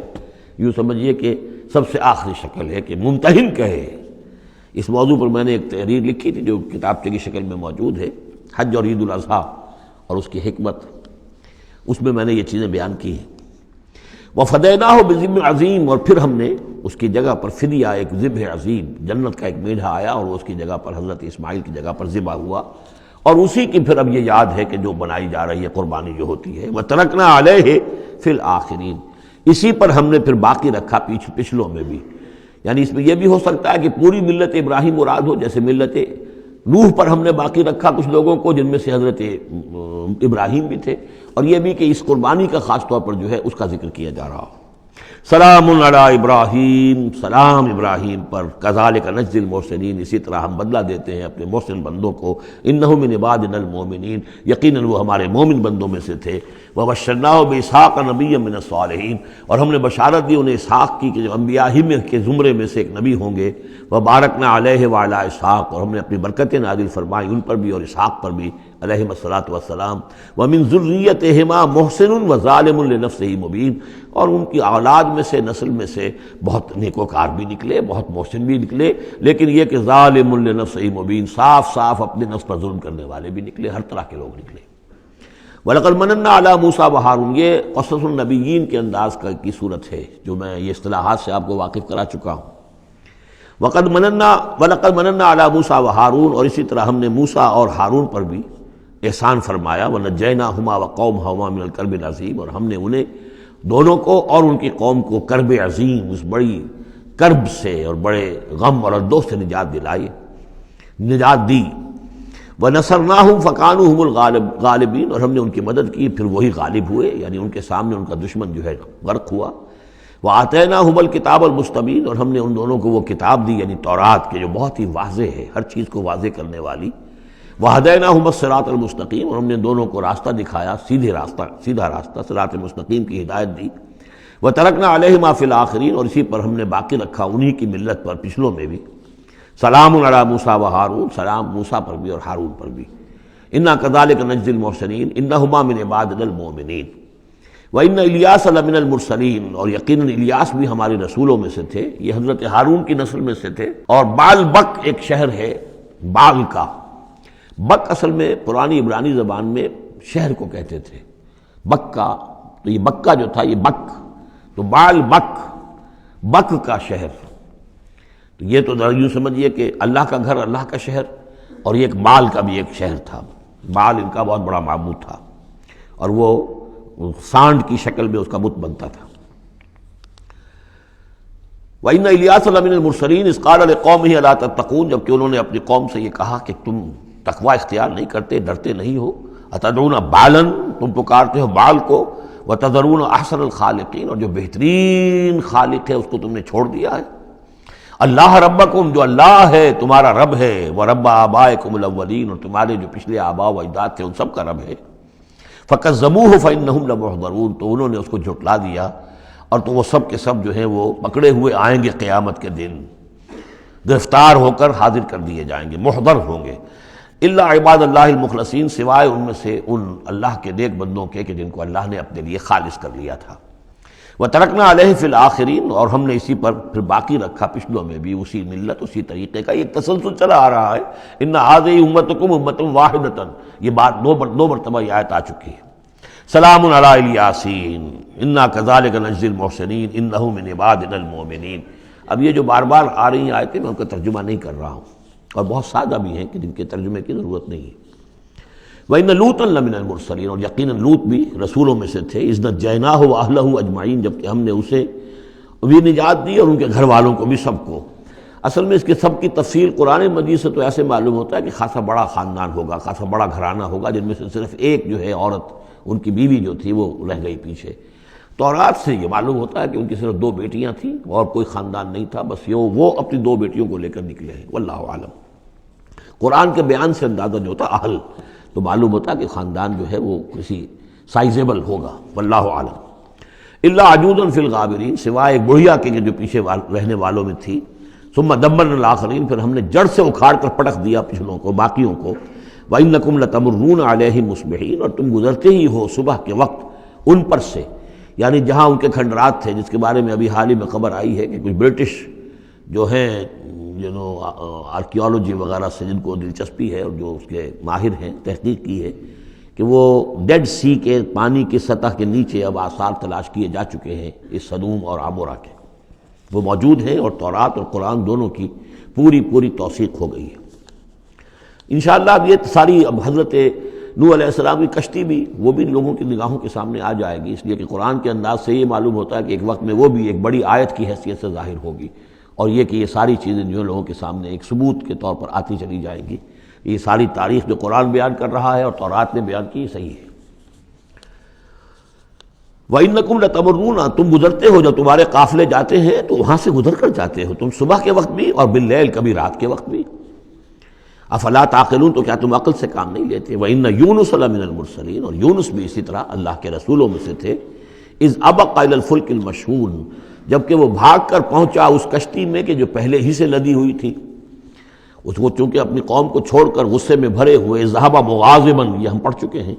یوں سمجھیے کہ سب سے آخری شکل ہے کہ ممتحن کہے۔ اس موضوع پر میں نے ایک تحریر لکھی تھی جو کتابچے کی شکل میں موجود ہے، حج اور عید الاضحیٰ اور اس کی حکمت، اس میں میں نے یہ چیزیں بیان کی ہیں۔ وَفَدَيْنَاهُ بِذِبْحٍ عَظِيمٍ، اور پھر ہم نے اس کی جگہ پر فدیہ ایک ذبح عظیم، جنت کا ایک میڈھا آیا اور وہ اس کی جگہ پر حضرت اسماعیل کی جگہ پر ذبح ہوا، اور اسی کی پھر اب یہ یاد ہے کہ جو بنائی جا رہی ہے قربانی جو ہوتی ہے۔ وَتَرَكْنَا عَلَيْهِ فِي الْآخِرِينَ، اسی پر ہم نے پھر باقی رکھا پچھلوں میں بھی، یعنی اس میں یہ بھی ہو سکتا ہے کہ پوری ملت ابراہیم مراد ہو، جیسے ملت نوح پر ہم نے باقی رکھا کچھ لوگوں کو جن میں سے حضرت ابراہیم بھی تھے، اور یہ بھی کہ اس قربانی کا خاص طور پر جو ہے اس کا ذکر کیا جا رہا ہو۔ سلام علی ابراہیم، سلام ابراہیم پر، کذالک نجزی المحسنین، اسی طرح ہم بدلہ دیتے ہیں اپنے محسن بندوں کو، انہ من عبادنا المؤمنین، یقیناً وہ ہمارے مومن بندوں میں سے تھے۔ وبشرناہ باسحاق نبیا من الصالحین، اور ہم نے بشارت دی انہیں اسحاق کی کہ جو انبیاء ہی میں کے زمرے میں سے ایک نبی ہوں گے۔ وبارکنا علیہ وعلی اسحاق، اور ہم نے اپنی برکتیں نازل فرمائی ان پر بھی اور اسحاق پر بھی علیہم الصلاۃ والسلام۔ ومن ذریتہما محسن وظالم لنفسہ مبین، اور ان کی اولاد میں سے، نسل میں سے بہت نیکوکار بھی نکلے، بہت محسن بھی نکلے، لیکن یہ کہ ظالم لنفسہ مبین، صاف صاف اپنے نفس پر ظلم کرنے والے بھی نکلے، ہر طرح کے لوگ نکلے۔ وَلَقَدْ مَنَنَّا عَلَىٰ مُوسَىٰ وَهَارُونَ، یہ قصص النبیین کے انداز کی صورت ہے جو میں یہ اصطلاحات سے آپ کو واقف کرا چکا ہوں۔ وَلَقَدْ مَنَنَّا عَلَىٰ مُوسَىٰ وَهَارُونَ، اور اسی طرح ہم نے موسیٰ اور ہارون پر بھی احسان فرمایا۔ وَنَجَّيْنَاهُمَا وَقَوْمَهُمَا مِنَ الْكَرْبِ الْعَظِيمِ، اور ہم نے انہیں دونوں کو اور ان کی قوم کو کرب عظیم، اس بڑی کرب سے اور بڑے غم اور اردو سے نجات دلائی، نجات دی۔ وَنَصَرْنَاهُمْ فَكَانُوا هُمُ الْغَالِبِينَ، اور ہم نے ان کی مدد کی پھر وہی غالب ہوئے، یعنی ان کے سامنے ان کا دشمن جو ہے غرق ہوا۔ وَآتَيْنَاهُمُ الْكِتَابَ الْمُسْتَبِينَ، اور ہم نے ان دونوں کو وہ کتاب دی یعنی تورات کے جو بہت ہی واضح ہے، ہر چیز کو واضح کرنے والی۔ وَهَدَيْنَاهُمَ الصِّرَاطَ الْمُسْتَقِيمَ، اور ہم نے دونوں کو راستہ دکھایا، سیدھا راستہ صراط مستقیم کی ہدایت دی۔ وَتَرَكْنَا عَلَيْهِمَا فِي الْآخِرِينَ، اور اسی پر ہم نے باقی رکھا انہی کی ملت پر پچھلوں میں بھی۔ سلام علی موسیٰ وہارون، سلام موسیٰ پر بھی اور ہارون پر بھی۔ انا کذالک نجزی المحسنین انہما من عبادنا المؤمنین۔ وان الیاس لمن المرسلین، اور یقیناً الیاس بھی ہمارے رسولوں میں سے تھے، یہ حضرت ہارون کی نسل میں سے تھے۔ اور بال بک ایک شہر ہے بال کا، بک اصل میں پرانی عبرانی زبان میں شہر کو کہتے تھے، بکہ، تو یہ بکہ جو تھا یہ بک، تو بال بک، بک کا شہر، تو یہ تو یوں سمجھیے کہ اللہ کا گھر، اللہ کا شہر، اور یہ ایک بال کا بھی ایک شہر تھا، بال ان کا بہت بڑا معبود تھا، اور وہ سانڈ کی شکل میں اس کا بت بنتا تھا۔ وَإِنَّ إِلْيَاسَ لَمِنَ الْمُرْسَلِينَ إِذْ قَالَ لِقَوْمِهِ أَلَا تَتَّقُونَ، جبکہ انہوں نے اپنی قوم سے یہ کہا کہ تم تقوی اختیار نہیں کرتے، ڈرتے نہیں ہو۔ أَتَدْعُونَ بَالًا، تم پکارتے ہو بال کو، وَتَذَرُونَ أَحْسَنَ الْخَالِقِينَ، اور جو بہترین خالق ہے اس کو تم نے چھوڑ دیا ہے۔ اللہ ربکم، جو اللہ ہے تمہارا رب ہے، ورب آبائکم الاولین، اور تمہارے جو پچھلے آباء و اجداد تھے ان سب کا رب ہے۔ فَكَذَّبُوهُ فَإِنَّهُمْ لَمُحْضَرُونَ، تو انہوں نے اس کو جھٹلا دیا اور تو وہ سب کے سب جو ہیں وہ پکڑے ہوئے آئیں گے قیامت کے دن، گرفتار ہو کر حاضر کر دیے جائیں گے، محضر ہوں گے۔ الا عباد اللہ المخلصین، سوائے ان میں سے ان اللہ کے نیک بندوں کے کہ جن کو اللہ نے اپنے لیے خالص کر لیا تھا۔ وَتَرَكْنَا عَلَيْهِ فِي الْآخِرِينَ، اور ہم نے اسی پر پھر باقی رکھا پچھلوں میں بھی، اسی ملت اسی طریقے کا ایک تسلسل چلا آ رہا ہے۔ ان هذه امتکم امۃ واحدۃ، یہ بات دو مرتبہ یہ آیت آ چکی ہے۔ سلام علی الیاسین انا کذالک نجزی المحسنین انہ من عبادنا المؤمنین۔ اب یہ جو بار بار آ رہی ہیں آیتیں، میں ان کا ترجمہ نہیں کر رہا ہوں، اور بہت سادہ بھی ہیں کہ جن کے ترجمے کی ضرورت نہیں ہے۔ وَإِنَّ لُوطًا لَمِنَ الْمُرْسَلِينَ، اور یقیناً لوط بھی رسولوں میں سے تھے۔ اِذْ نَجَّيْنَاهُ وَأَهْلَهُ أَجْمَعِينَ، جبکہ ہم نے اسے بھی نجات دی اور ان کے گھر والوں کو بھی، سب کو۔ اصل میں اس کے سب کی تفصیل قرآن مجید سے تو ایسے معلوم ہوتا ہے کہ خاصا بڑا خاندان ہوگا، خاصا بڑا گھرانہ ہوگا، جن میں سے صرف ایک جو ہے عورت، ان کی بیوی جو تھی وہ رہ گئی پیچھے۔ تورات سے یہ معلوم ہوتا ہے کہ ان کی صرف 2 بیٹیاں تھیں اور کوئی خاندان نہیں تھا، بس یہ وہ اپنی 2 بیٹیوں کو لے کر نکلے ہیں، واللہ عالم۔ قرآن کے بیان سے اندازہ جو ہوتا اہل، تو معلوم ہوتا کہ خاندان جو ہے وہ کسی سائزیبل ہوگا، واللہ عالم۔ الا عجوزا فی الغابرین، سوائے ایک بڑھیا کے جو پیچھے رہنے والوں میں تھی۔ ثم دمرنا الاخرین، پھر ہم نے جڑ سے اکھاڑ کر پٹک دیا پچھلوں کو، باقیوں کو۔ وَإِنَّكُمْ لَتَمُرُّونَ عَلَيْهِمْ مُصْبِحِينَ، اور تم گزرتے ہی ہو صبح کے وقت ان پر سے، یعنی جہاں ان کے کھنڈرات تھے، جس کے بارے میں ابھی حال ہی میں خبر آئی ہے کہ کچھ برٹش جو ہیں آرکیالوجی وغیرہ سے جن کو دلچسپی ہے اور جو اس کے ماہر ہیں، تحقیق کی ہے کہ وہ ڈیڈ سی کے پانی کی سطح کے نیچے اب آثار تلاش کیے جا چکے ہیں اس سدوم اور عمورہ کے، وہ موجود ہیں، اور تورات اور قرآن دونوں کی پوری توثیق ہو گئی ہے۔ انشاءاللہ اب یہ ساری اب حضرت نوح علیہ السلام کی کشتی بھی، وہ بھی لوگوں کی نگاہوں کے سامنے آ جائے گی، اس لیے کہ قرآن کے انداز سے یہ معلوم ہوتا ہے کہ ایک وقت میں وہ بھی ایک بڑی آیت کی حیثیت سے ظاہر ہوگی، اور یہ کہ یہ ساری چیزیں جو لوگوں کے سامنے ایک ثبوت کے طور پر آتی چلی جائیں گی۔ یہ ساری تاریخ جو قرآن بیان کر رہا ہے اور تورات نے بیان کی، صحیح ہے۔ وَإِنَّكُمْ لَتَمُرُّونَ، تم گزرتے ہو، جب تمہارے قافلے جاتے ہیں تو وہاں سے گزر کر جاتے ہو، تم صبح کے وقت بھی اور باللیل، کبھی رات کے وقت بھی۔ افلا تعقلون، تو کیا تم عقل سے کام نہیں لیتے؟ وَإِنَّ يُونُسَ لَمِنَ الْمُرْسَلِينَ، اور یونس بھی اسی طرح اللہ کے رسولوں میں سے تھے۔ اِذْ أَبَقَ إِلَى الْفُلْكِ الْمَشْحُونِ، جبکہ وہ بھاگ کر پہنچا اس کشتی میں کہ جو پہلے ہی سے لدی ہوئی تھی، اس کو چونکہ اپنی قوم کو چھوڑ کر غصے میں بھرے ہوئے، ذهب مغاضبا، یہ ہم پڑھ چکے ہیں،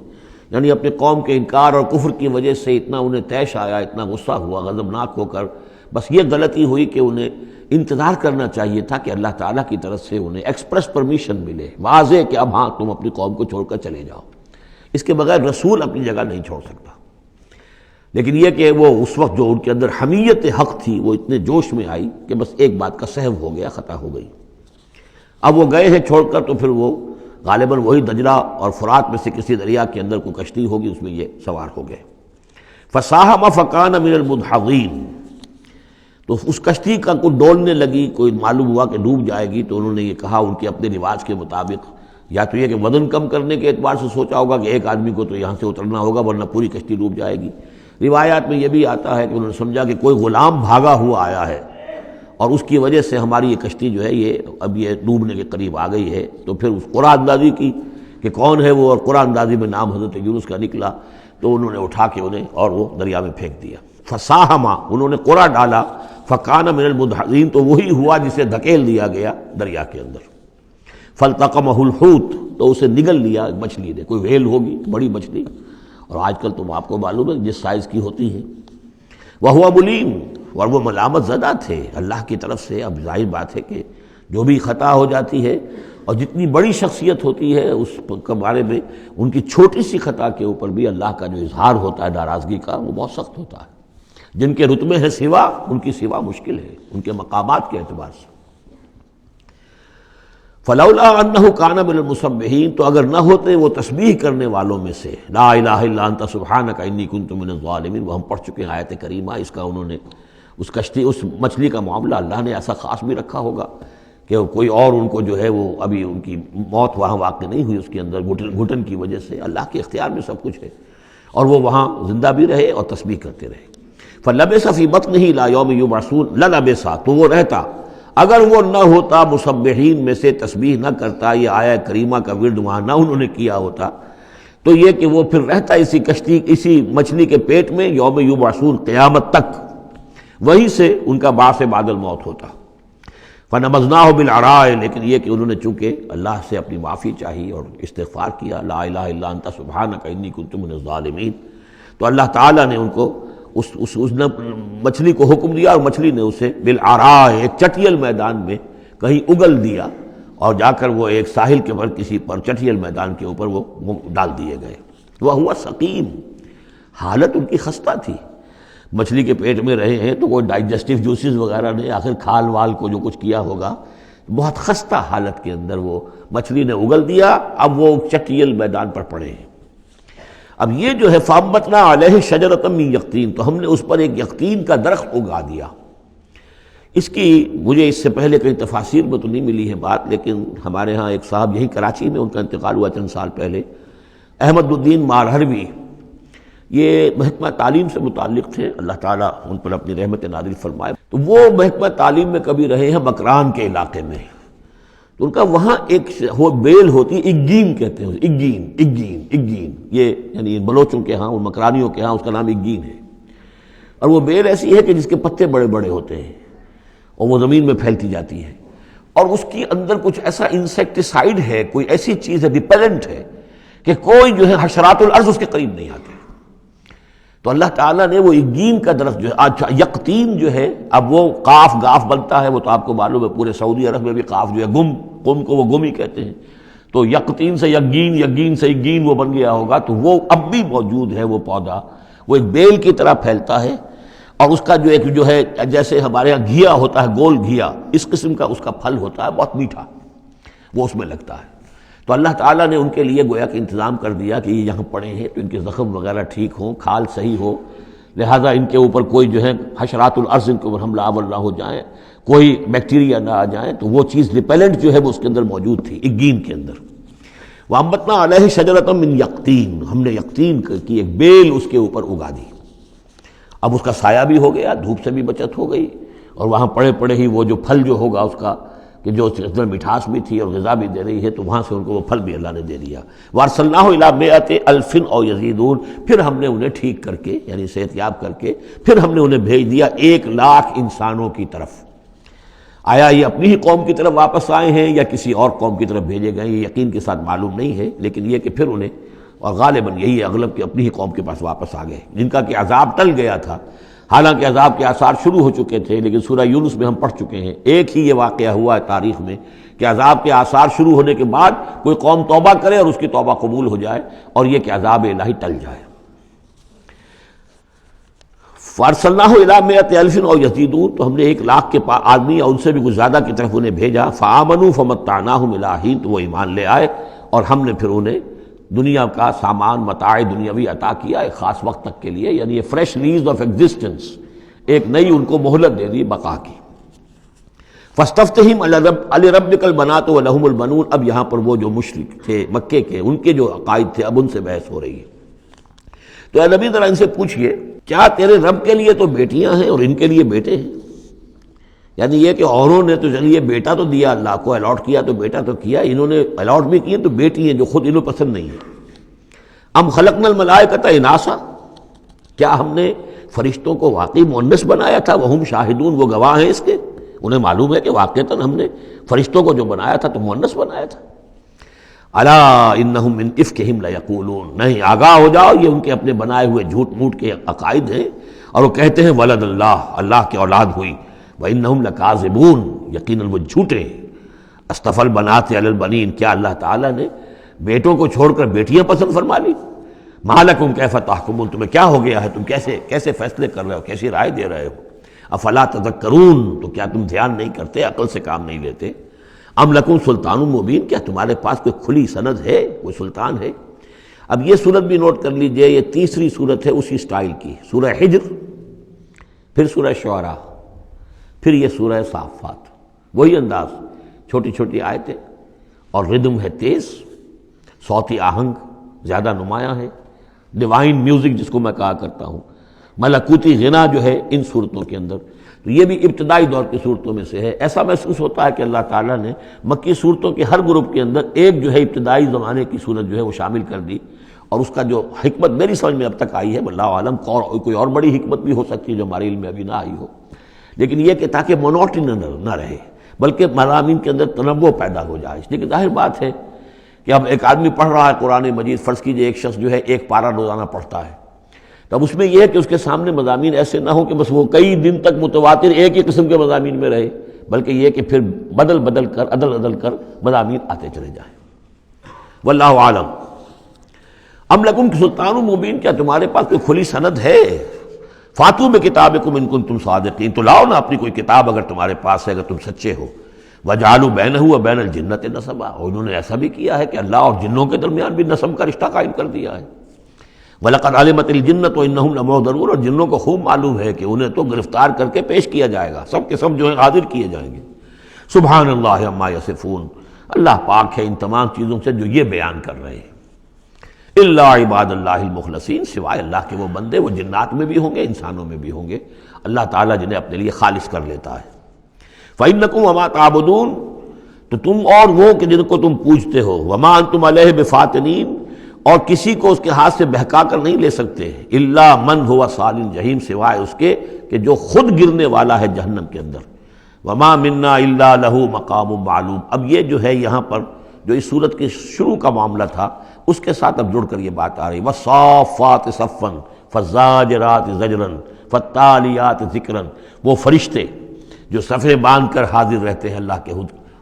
یعنی اپنے قوم کے انکار اور کفر کی وجہ سے اتنا انہیں طیش آیا، اتنا غصہ ہوا، غضبناک ہو کر، بس یہ غلطی ہوئی کہ انہیں انتظار کرنا چاہیے تھا کہ اللہ تعالیٰ کی طرف سے انہیں ایکسپریس پرمیشن ملے، واضح کہ اب ہاں تم اپنی قوم کو چھوڑ کر چلے جاؤ۔ اس کے بغیر رسول اپنی جگہ نہیں چھوڑ سکتا۔ لیکن یہ کہ وہ اس وقت جو ان کے اندر حمیت حق تھی وہ اتنے جوش میں آئی کہ بس ایک بات کا سہو ہو گیا، خطا ہو گئی۔ اب وہ گئے ہیں چھوڑ کر، تو پھر وہ غالباً وہی دجلہ اور فرات میں سے کسی دریا کے اندر کوئی کشتی ہوگی، اس میں یہ سوار ہو گئے۔ فساہم فکان من المدحضین، تو اس کشتی کا کوئی ڈولنے لگی، کوئی معلوم ہوا کہ ڈوب جائے گی، تو انہوں نے یہ کہا ان کے اپنے رواج کے مطابق، یا تو یہ کہ وزن کم کرنے کے اعتبار سے سوچا ہوگا کہ ایک آدمی کو تو یہاں سے اترنا ہوگا ورنہ پوری کشتی ڈوب جائے گی۔ روایات میں یہ بھی آتا ہے کہ انہوں نے سمجھا کہ کوئی غلام بھاگا ہوا آیا ہے اور اس کی وجہ سے ہماری یہ کشتی جو ہے یہ اب یہ ڈوبنے کے قریب آ گئی ہے، تو پھر اس قرآن اندازی کی کہ کون ہے وہ، اور قرآن اندازی میں نام حضرت یونس کا نکلا، تو انہوں نے اٹھا کے انہیں اور وہ دریا میں پھینک دیا۔ فساہما، انہوں نے قرآن ڈالا، فکان من المدحضین، تو وہی ہوا جسے دھکیل دیا گیا دریا کے اندر۔ فالتقمہ الحوت، تو اسے نگل لیا مچھلی نے، کوئی ویل ہوگی بڑی مچھلی، اور آج کل تم آپ کو معلوم ہے جس سائز کی ہوتی ہیں۔ وہو ملیم، اور وہ ملامت زدہ تھے اللہ کی طرف سے۔ اب ظاہر بات ہے کہ جو بھی خطا ہو جاتی ہے اور جتنی بڑی شخصیت ہوتی ہے اس کے بارے میں ان کی چھوٹی سی خطا کے اوپر بھی اللہ کا جو اظہار ہوتا ہے ناراضگی کا، وہ بہت سخت ہوتا ہے۔ جن کے رتبے ہیں سوا، ان کی سوا مشکل ہے ان کے مقامات کے اعتبار سے۔ فلولا انہ کان من المسبحین، تو اگر نہ ہوتے وہ تسبیح کرنے والوں میں سے، لا الہ الا انت سبحانک انی کنت من الظالمین، وہ ہم پڑھ چکے ہیں آیت کریمہ۔ اس کا انہوں نے اس کشتی، اس مچھلی کا معاملہ اللہ نے ایسا خاص بھی رکھا ہوگا کہ کوئی اور ان کو جو ہے وہ ابھی ان کی موت وہاں واقع نہیں ہوئی، اس کے اندر گھٹن کی وجہ سے، اللہ کے اختیار میں سب کچھ ہے، اور وہ وہاں زندہ بھی رہے اور تسبیح کرتے رہے۔ فلبث فی بطنہ الی یوم یبعثون، للبث، تو وہ رہتا، اگر وہ نہ ہوتا مسبحین میں سے، تسبیح نہ کرتا، یہ آیہ کریمہ کا ورد وہاں نہ انہوں نے کیا ہوتا، تو یہ کہ وہ پھر رہتا اسی کشتی اسی مچھلی کے پیٹ میں یوم یبعثون قیامت تک، وہیں سے ان کا بعث بعد الموت ہوتا۔ فنبذناہ بالعراء، لیکن یہ کہ انہوں نے چونکہ اللہ سے اپنی معافی چاہی اور استغفار کیا، لا الہ الا انت سبحانک انی کنت من الظالمین، تو اللہ تعالیٰ نے ان کو اس نے مچھلی کو حکم دیا اور مچھلی نے اسے بالعراء، ایک چٹیل میدان میں کہیں اگل دیا، اور جا کر وہ ایک ساحل کے پر کسی پر چٹیل میدان کے اوپر وہ ڈال دیے گئے۔ وہو سقیم، حالت ان کی خستہ تھی، مچھلی کے پیٹ میں رہے ہیں تو کوئی ڈائجسٹیو جوسز وغیرہ نے آخر کھال وال کو جو کچھ کیا ہوگا، بہت خستہ حالت کے اندر وہ مچھلی نے اگل دیا، اب وہ چٹیل میدان پر پڑے ہیں۔ اب یہ جو ہے فَأَنبَتْنَا عَلَيْهِ شَجَرَةً مِّن يَقْطِين، تو ہم نے اس پر ایک یقطین کا درخت اگا دیا۔ اس کی مجھے اس سے پہلے کئی تفاسیر میں تو نہیں ملی ہے بات، لیکن ہمارے ہاں ایک صاحب یہی کراچی میں، ان کا انتقال ہوا چند سال پہلے، احمد الدین مارہروی، یہ محکمہ تعلیم سے متعلق تھے، اللہ تعالیٰ ان پر اپنی رحمت نازل فرمائے۔ تو وہ محکمہ تعلیم میں کبھی رہے ہیں مکران کے علاقے میں، تو ان کا وہاں ایک بیل ہوتی ہے، اگین کہتے ہیں، اگین، یہ یعنی بلوچوں کے ہاں، ان مکرانیوں کے ہاں اس کا نام اگین ہے، اور وہ بیل ایسی ہے کہ جس کے پتے بڑے بڑے ہوتے ہیں اور وہ زمین میں پھیلتی جاتی ہے، اور اس کی اندر کچھ ایسا انسیکٹیسائیڈ ہے، کوئی ایسی چیز ہے، ریپیلنٹ ہے، کہ کوئی جو ہے حشرات الارض اس کے قریب نہیں آتے۔ تو اللہ تعالیٰ نے وہ اگین کا درخت جو ہے، اچھا یقطین جو ہے، اب وہ قاف گاف بنتا ہے، وہ تو آپ کو معلوم ہے پورے سعودی عرب میں بھی قاف جو ہے قم کو وہ گم ہی کہتے ہیں، تو یقطین سے یگین، یگین سے اگین وہ بن گیا ہوگا، تو وہ اب بھی موجود ہے وہ پودا، وہ ایک بیل کی طرح پھیلتا ہے، اور اس کا جو ہے جیسے ہمارے یہاں گھیا ہوتا ہے، گول گھیا، اس قسم کا اس کا پھل ہوتا ہے، بہت میٹھا، وہ اس میں لگتا ہے۔ تو اللہ تعالیٰ نے ان کے لیے گویا کہ انتظام کر دیا کہ یہ یہاں پڑے ہیں تو ان کے زخم وغیرہ ٹھیک ہوں، کھال صحیح ہو، لہٰذا ان کے اوپر کوئی جو ہے حشرات الارض ان کے اوپر حملہ آور نہ ہو جائیں، کوئی بیکٹیریا نہ آ جائیں، تو وہ چیز ریپیلنٹ جو ہے وہ اس کے اندر موجود تھی اگین کے اندر۔ وَأَنبَتْنَا عَلَيْهِ شَجَرَةً مِّن يَقْطِين، ہم نے یقطین کی ایک بیل اس کے اوپر اگا دی، اب اس کا سایہ بھی ہو گیا، دھوپ سے بھی بچت ہو گئی، اور وہاں پڑے پڑے ہی وہ جو پھل جو ہوگا اس کا، کہ جو اس اندر مٹھاس بھی تھی اور غذا بھی دے رہی ہے، تو وہاں سے ان کو وہ پھل بھی اللہ نے دے دیا۔ وَأَرْسَلْنَاهُ إِلَىٰ مِائَةِ أَلْفٍ أَوْ يَزِيدُونَ، پھر ہم نے انہیں ٹھیک کر کے یعنی صحت یاب کر کے پھر ہم نے انہیں بھیج دیا 1,00,000 انسانوں کی طرف۔ آیا یہ اپنی ہی قوم کی طرف واپس آئے ہیں یا کسی اور قوم کی طرف بھیجے گئے، یہ یقین کے ساتھ معلوم نہیں ہے، لیکن یہ کہ پھر انہیں، اور غالباً یہی ہے اغلب کہ اپنی ہی قوم کے پاس واپس آ گئے، جن کا کہ عذاب ٹل گیا تھا، حالانکہ عذاب کے آثار شروع ہو چکے تھے، لیکن سورہ یونس میں ہم پڑھ چکے ہیں، ایک ہی یہ واقعہ ہوا ہے تاریخ میں کہ عذاب کے آثار شروع ہونے کے بعد کوئی قوم توبہ کرے اور اس کی توبہ قبول ہو جائے، اور یہ کہ عذاب الہی ٹل جائے۔ فَأَرْسَلْنَاهُ إِلَىٰ مِائَةِ أَلْفٍ أَوْ يَزِيدُونَ، تو ہم نے 1,00,000 کے آدمی اور ان سے بھی کچھ زیادہ کی طرف انہیں بھیجا۔ فَآمَنُوا فَمَتَّعْنَاهُمْ إِلَىٰ حِينٍ، تو وہ ایمان لے آئے اور ہم نے پھر انہیں دنیا کا سامان متاع دنیاوی عطا کیا ایک خاص وقت تک کے لیے، یعنی یہ فریش لیز آف ایگزسٹنس، ایک نئی ان کو مہلت دے دی بقا کی۔ فَاسْتَفْتِهِمْ أَلِرَبِّكَ الْبَنَاتُ وَلَهُمُ الْبَنُونَ، اب یہاں پر وہ جو مشرک تھے مکے کے، ان کے جو عقائد تھے، اب ان سے بحث ہو رہی ہے۔ تو اے نبی ذرا ان سے پوچھئے، کیا تیرے رب کے لیے تو بیٹیاں ہیں اور ان کے لیے بیٹے ہیں؟ یعنی یہ کہ اوروں نے تو چلیے بیٹا تو دیا، اللہ کو الاٹ کیا تو بیٹا تو کیا، انہوں نے الاٹ بھی کیے تو بیٹی ہیں جو خود انہوں پسند نہیں ہے۔ ام خلقنا الملائکۃ اناسا، کیا ہم نے فرشتوں کو واقعی مؤنث بنایا تھا؟ وہم شاہدون، وہ گواہ ہیں اس کے، انہیں معلوم ہے کہ واقعتاً ہم نے فرشتوں کو جو بنایا تھا تو مؤنث بنایا تھا۔ الا انہم من افکہم لیقولون، نہیں آگاہ ہو جاؤ، یہ ان کے اپنے بنائے ہوئے جھوٹ موٹ کے عقائد ہیں، اور وہ کہتے ہیں ولد اللہ، اللہ کی اولاد ہوئی، وانہم لکاذبون، یقیناً وہ جھوٹے ہیں۔ اصطفى البنات علی البنین، کیا اللہ تعالیٰ نے بیٹوں کو چھوڑ کر بیٹیاں پسند فرما لی؟ ما لکم کیف تحکمون، تمہیں کیا ہو گیا ہے، تم کیسے فیصلے کر رہے ہو، کیسی رائے دے رہے ہو؟ افلا تذکرون، تو کیا تم دھیان نہیں کرتے، عقل سے کام نہیں لیتے؟ ام لکم سلطان مبین، کیا تمہارے پاس کوئی کھلی سند ہے، کوئی سلطان ہے؟ اب یہ صورت بھی نوٹ کر لیجئے، یہ تیسری صورت ہے اسی سٹائل کی، سورہ حجر، پھر سورہ شعراء، پھر یہ سورہ صافات، وہی انداز، چھوٹی چھوٹی آیتیں، اور ردم ہے تیز، صوتی آہنگ زیادہ نمایاں ہے، ڈیوائن میوزک جس کو میں کہا کرتا ہوں، ملکوتی غنا جو ہے ان صورتوں کے اندر۔ تو یہ بھی ابتدائی دور کی صورتوں میں سے ہے۔ ایسا محسوس ہوتا ہے کہ اللہ تعالیٰ نے مکی صورتوں کے ہر گروپ کے اندر ایک جو ہے ابتدائی زمانے کی صورت جو ہے وہ شامل کر دی، اور اس کا جو حکمت میری سمجھ میں اب تک آئی ہے واللہ عالم، کوئی اور بڑی حکمت بھی ہو سکتی ہے جو ہمارے علم میں ابھی نہ آئی ہو، لیکن یہ کہ تاکہ مونوٹنی نہ رہے بلکہ مضامین کے اندر تنوع پیدا ہو جائے۔ لیکن ظاہر بات ہے کہ اب ایک آدمی پڑھ رہا ہے قرآن مجید، فرض کیجئے ایک شخص جو ہے ایک پارہ روزانہ پڑھتا ہے، تب اس میں یہ ہے کہ اس کے سامنے مضامین ایسے نہ ہوں کہ بس وہ کئی دن تک متواتر ایک ہی قسم کے مضامین میں رہے، بلکہ یہ کہ پھر بدل کر عدل کر مضامین آتے چلے جائیں۔ واللہ عالم۔ ام لکم سلطان مبین، کیا تمہارے پاس کوئی کھلی سند ہے؟ فاتو بکتابکم ان کنتم صادقین، تو لاؤ نا اپنی کوئی کتاب اگر تمہارے پاس ہے، اگر تم سچے ہو۔ وجعلوا بینہ وبین الجنۃ نسبا، اور انہوں نے ایسا بھی کیا ہے کہ اللہ اور جنوں کے درمیان بھی نسب کا رشتہ قائم کر دیا ہے۔ وَلَقَدْ عَلِمَتِ الْجِنَّةُ وَإِنَّهُمْ لَمُحْضَرُونَ، اور جنوں کو خوب معلوم ہے کہ انہیں تو گرفتار کر کے پیش کیا جائے گا، سب کے سب جو ہیں حاضر کیے جائیں گے۔ سبحان اللہ عما یصفون، اللہ پاک ہے ان تمام چیزوں سے جو یہ بیان کر رہے ہیں۔ الا عباد اللہ المخلصین، سوائے اللہ کے وہ بندے، وہ جنات میں بھی ہوں گے انسانوں میں بھی ہوں گے، اللہ تعالیٰ جنہیں اپنے لیے خالص کر لیتا ہے۔ فَإِنَّكُمْ وَمَا تَعْبُدُونَ، تو تم اور وہ کہ جن کو تم پوجتے ہو، وَمَا أَنْتُمْ عَلَيْهِ بِفَاتِنِينَ، اور کسی کو اس کے ہاتھ سے بہکا کر نہیں لے سکتے، الا من هو صال الجحیم، سوائے اس کے کہ جو خود گرنے والا ہے جہنم کے اندر۔ وَمَا مِنَّا إِلَّا لَهُ مَقَامٌ مَعْلُوم، اب یہ جو ہے یہاں پر جو اس صورت کے شروع کا معاملہ تھا اس کے ساتھ اب جڑ کر یہ بات آ رہی، وَالصَّافَّاتِ صَفًّا فَالزَّاجِرَاتِ زَجْرًا فَالتَّالِيَاتِ ذِكْرًا، وہ فرشتے جو صفیں باندھ کر حاضر رہتے ہیں اللہ کے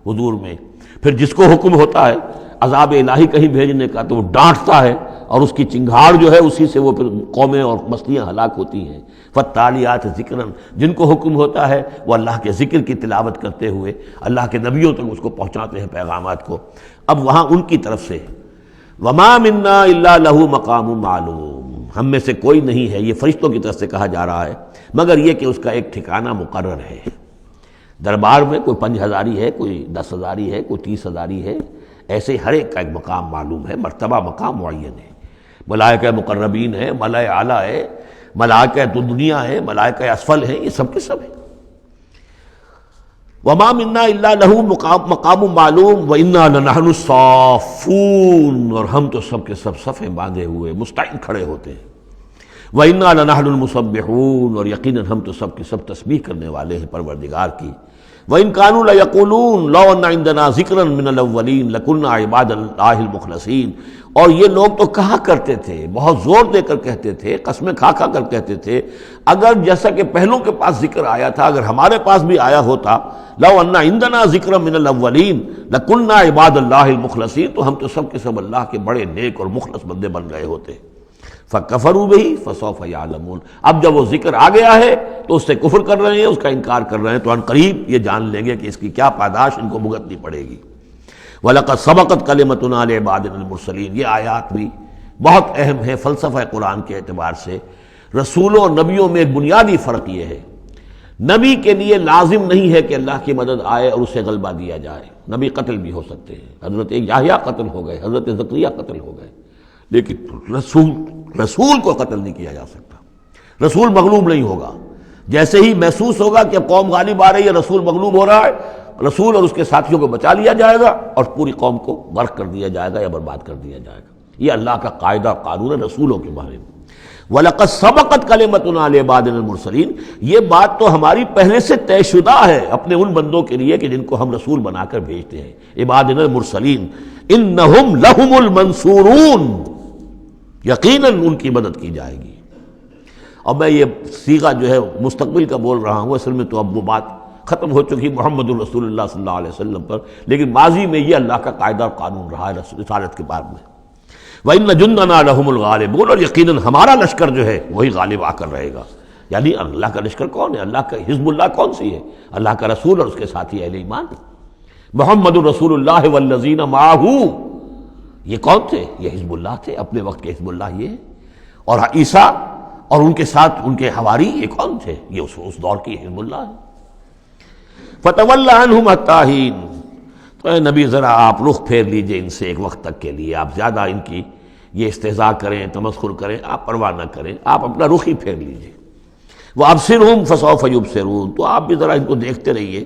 حضور میں، پھر جس کو حکم ہوتا ہے عذاب الہی کہیں بھیجنے کا تو وہ ڈانٹتا ہے، اور اس کی چنگھاڑ جو ہے اسی سے وہ پھر قومیں اور بستیاں ہلاک ہوتی ہیں۔ فالتالیات ذکرًا، جن کو حکم ہوتا ہے وہ اللہ کے ذکر کی تلاوت کرتے ہوئے اللہ کے نبیوں تک اس کو پہنچاتے ہیں پیغامات کو۔ اب وہاں ان کی طرف سے وما منا الا لہ مقام معلوم، ہم میں سے کوئی نہیں ہے، یہ فرشتوں کی طرف سے کہا جا رہا ہے، مگر یہ کہ اس کا ایک ٹھکانہ مقرر ہے۔ دربار میں کوئی 5000 ہے، کوئی 10,000 ہے، کوئی 30,000 ہے، ایسے ہر ایک کا ایک مقام معلوم ہے، مرتبہ مقام معین ہے۔ ملائکہ مقربین ہے، ملائے اعلیٰ ہے، ملائکہ دنیا ہے، ملائکہ اسفل ہیں، یہ سب کے سب ہیں۔ وما منا الا لہ مقام معلوم وانا لنحن الصافون، اور ہم تو سب کے سب صفیں باندھے ہوئے مستعد کھڑے ہوتے ہیں۔ وانا لنحن المسبحون، اور یقیناً ہم تو سب کے سب تسبیح کرنے والے ہیں پروردگار کی۔ وَإِن كَانُوا لَيَقُولُونَ لَوْ أَنَّ عِندَنَا ذِكْرًا مِّنَ الْأَوَّلِينَ لَكُنَّا عِبَادَ اللَّهِ الْمُخْلَصِينَ، اور یہ لوگ تو کہا کرتے تھے، بہت زور دے کر کہتے تھے، قسمیں کھا کر کہتے تھے، اگر جیسا کہ پہلوں کے پاس ذکر آیا تھا اگر ہمارے پاس بھی آیا ہوتا، لَوْ أَنَّ عِندَنَا ذِكْرًا مِّنَ الْأَوَّلِينَ لَكُنَّا عِبَادَ اللَّهِ الْمُخْلَصِينَ، تو ہم تو سب کے سب اللہ کے بڑے نیک اور مخلص بندے بن گئے ہوتے۔ فَكَفَرُوا بِهِ فَسَوْفَ يَعْلَمُونَ، اب جب وہ ذکر آ گیا ہے تو اس سے کفر کر رہے ہیں، اس کا انکار کر رہے ہیں، تو ان قریب یہ جان لیں گے کہ اس کی کیا پاداش ان کو بھگتنی پڑے گی۔ وَلَقَدْ سَبَقَتْ كَلِمَتُنَا لِعِبَادِنَا الْمُرْسَلِينَ، یہ آیات بھی بہت اہم ہے فلسفہ قرآن کے اعتبار سے۔ رسولوں اور نبیوں میں ایک بنیادی فرق یہ ہے، نبی کے لیے لازم نہیں ہے کہ اللہ کی مدد آئے اور اسے غلبہ دیا جائے، نبی قتل بھی ہو سکتے ہیں، حضرت یحییٰ قتل ہو گئے، حضرت زکریا قتل ہو گئے، لیکن رسول کو قتل نہیں کیا جا سکتا، رسول مغلوب نہیں ہوگا۔ جیسے ہی محسوس ہوگا کہ قوم غالب آ رہی ہے، رسول مغلوب ہو رہا ہے، رسول اور اس کے ساتھیوں کو بچا لیا جائے گا اور پوری قوم کو غرق کر دیا جائے گا یا برباد کر دیا جائے گا۔ یہ اللہ کا قاعدہ قانون ہے رسولوں کے بارے میں۔ وَلَقَدْ سَبَقَتْ كَلِمَتُنَا لِعِبَادِنَا الْمُرْسَلِينَ، یہ بات تو ہماری پہلے سے طے شدہ ہے اپنے ان بندوں کے لیے کہ جن کو ہم رسول بنا کر بھیجتے ہیں، عبادنا المرسلین، انہم لہم المنصورون، یقیناً ان کی مدد کی جائے گی۔ اور میں یہ صیغہ جو ہے مستقبل کا بول رہا ہوں، اصل میں تو اب وہ بات ختم ہو چکی محمد الرسول اللہ صلی اللہ علیہ وسلم پر، لیکن ماضی میں یہ اللہ کا قاعدہ اور قانون رہا ہے رسالت کے بعد میں۔ وَإِنَّ جُنْدَنَا لَهُمُ الْغَالِبُونَ، اور یقیناً ہمارا لشکر جو ہے وہی غالب آ کر رہے گا۔ یعنی اللہ کا لشکر کون ہے؟ اللہ کا حزب اللہ کون سی ہے؟ اللہ کا رسول اور اس کے ساتھی اہل ایمان۔ محمد الرسول اللہ والذین معہ، یہ کون تھے؟ یہ حزب اللہ تھے، اپنے وقت کے حزب اللہ یہ ہے۔ اور عیسیٰ اور ان کے ساتھ ان کے حواری یہ کون تھے؟ یہ اس دور کی حزب اللہ ہے۔ فَتَوَلَّ عَنْهُمْ حَتَّىٰ حِينٍ، تو اے نبی ذرا آپ رخ پھیر لیجئے ان سے ایک وقت تک کے لیے، آپ زیادہ ان کی یہ استہزاء کریں، تمسخر کریں، آپ پرواہ نہ کریں، آپ اپنا رخ ہی پھیر لیجئے۔ وَأَبْصِرْهُمْ فَسَوْفَ يُبْصِرُونَ، تو آپ بھی ذرا ان کو دیکھتے رہیے،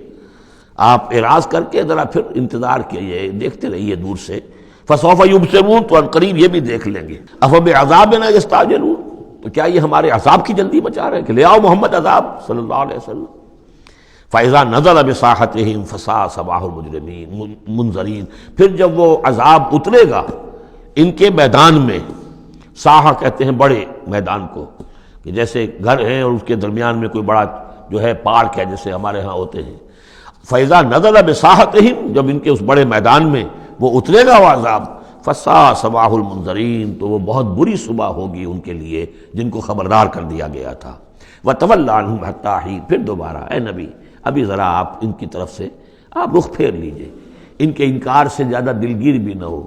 آپ اعراض کر کے ذرا پھر انتظار کیجئے، دیکھتے رہیے دور سے۔ فسوف یبصرون، تو ان قریب یہ بھی دیکھ لیں گے. افبعذابنا یستعجلون، تو کیا یہ ہمارے عذاب کی جلدی مچا رہے ہیں کہ لے آؤ محمد عذاب صلی اللہ علیہ وسلم. فَإِذَا نَزَلَ بِسَاحَتِهِمْ فَسَاءَ صَبَاحُ الْمُجْرِمِينَ منذرین، پھر جب وہ عذاب اترے گا ان کے میدان میں، ساحہ کہتے ہیں بڑے میدان کو، کہ جیسے گھر ہیں اور اس کے درمیان میں کوئی بڑا جو ہے پارک ہے جیسے ہمارے ہاں ہوتے ہیں. فَإِذَا نَزَلَ بِسَاحَتِهِمْ، جب ان کے اس بڑے میدان میں وہ اترے گا وہ عذاب، فَسَاءَ صَبَاحُ الْمُنذَرِينَ، تو وہ بہت بری صبح ہوگی ان کے لیے جن کو خبردار کر دیا گیا تھا. وَتَوَلَّ عَنْهُمْ حَتَّىٰ حِينٍ، پھر دوبارہ اے نبی ابھی ذرا آپ ان کی طرف سے آپ رخ پھیر لیجئے، ان کے انکار سے زیادہ دلگیر بھی نہ ہو،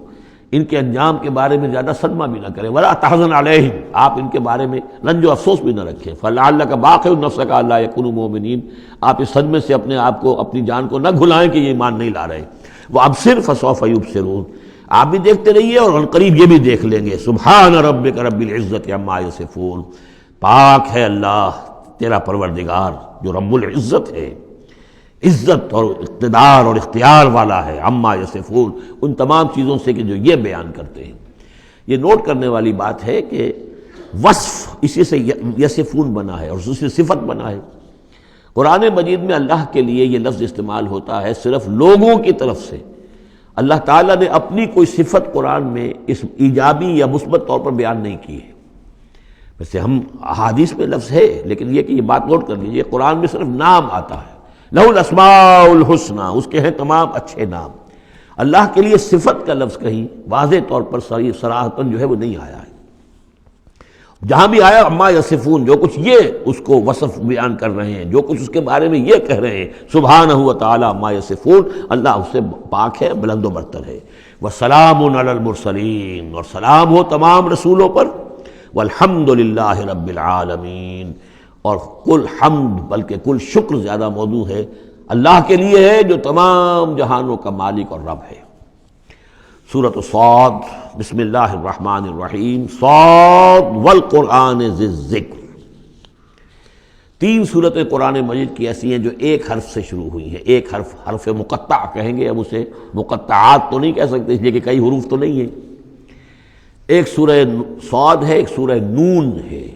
ان کے انجام کے بارے میں زیادہ صدمہ بھی نہ کریں. وَلَا تَحْزَنْ عَلَيْهِمْ، آپ ان کے بارے میں رنج و افسوس بھی نہ رکھیں. فَلَعَلَّكَ بَاخِعٌ نَفْسَكَ أَلَّا يَكُونُوا مُؤْمِنِينَ، آپ اس صدمے سے اپنے آپ کو، اپنی جان کو نہ گھلائیں کہ یہ ایمان نہیں لا رہے. وَأَبْصِرْ فَسَوْفَ يُبْصِرُونَ، آپ بھی دیکھتے رہیے اور ان قریب یہ بھی دیکھ لیں گے. سبحان ربک رب العزت عما یصفون، پاک ہے اللہ تیرا پروردگار جو رب العزت ہے، عزت اور اقتدار اور اختیار والا ہے، عما یصفون، ان تمام چیزوں سے کہ جو یہ بیان کرتے ہیں. یہ نوٹ کرنے والی بات ہے کہ وصف اسی سے یصفون بنا ہے اور اسی سے صفت بنا ہے. قرآن مجید میں اللہ کے لیے یہ لفظ استعمال ہوتا ہے صرف لوگوں کی طرف سے. اللہ تعالیٰ نے اپنی کوئی صفت قرآن میں اس ایجابی یا مثبت طور پر بیان نہیں کی ہے. ویسے ہم احادیث میں لفظ ہے، لیکن یہ کہ یہ بات نوٹ کر لیجیے قرآن میں صرف نام آتا ہے، لہ الاسماء الحسنی، اس کے ہیں تمام اچھے نام. اللہ کے لیے صفت کا لفظ کہیں واضح طور پر صراحتاً جو ہے وہ نہیں آیا ہے. جہاں بھی آیا اما یصفون، جو کچھ یہ اس کو وصف بیان کر رہے ہیں، جو کچھ اس کے بارے میں یہ کہہ رہے ہیں، سبحانہ و تعالی اما یصفون، اللہ اس سے پاک ہے، بلند و برتر ہے. وسلام علی المرسلین، اور سلام ہو تمام رسولوں پر. والحمد للہ رب العالمین، اور کل حمد بلکہ کل شکر زیادہ موضوع ہے اللہ کے لیے ہے جو تمام جہانوں کا مالک اور رب ہے. سورۃ صاد، بسم اللہ الرحمن الرحیم. صاد والقرآن ذی الذکر، تین صورتیں قرآن مجید کی ایسی ہیں جو ایک حرف سے شروع ہوئی ہیں. ایک حرف، حرف مقطع کہیں گے اب اسے، مقطعات تو نہیں کہہ سکتے اس لیے کہ کئی حروف تو نہیں ہیں. ایک سورہ صاد ہے، ایک سورہ نون ہے،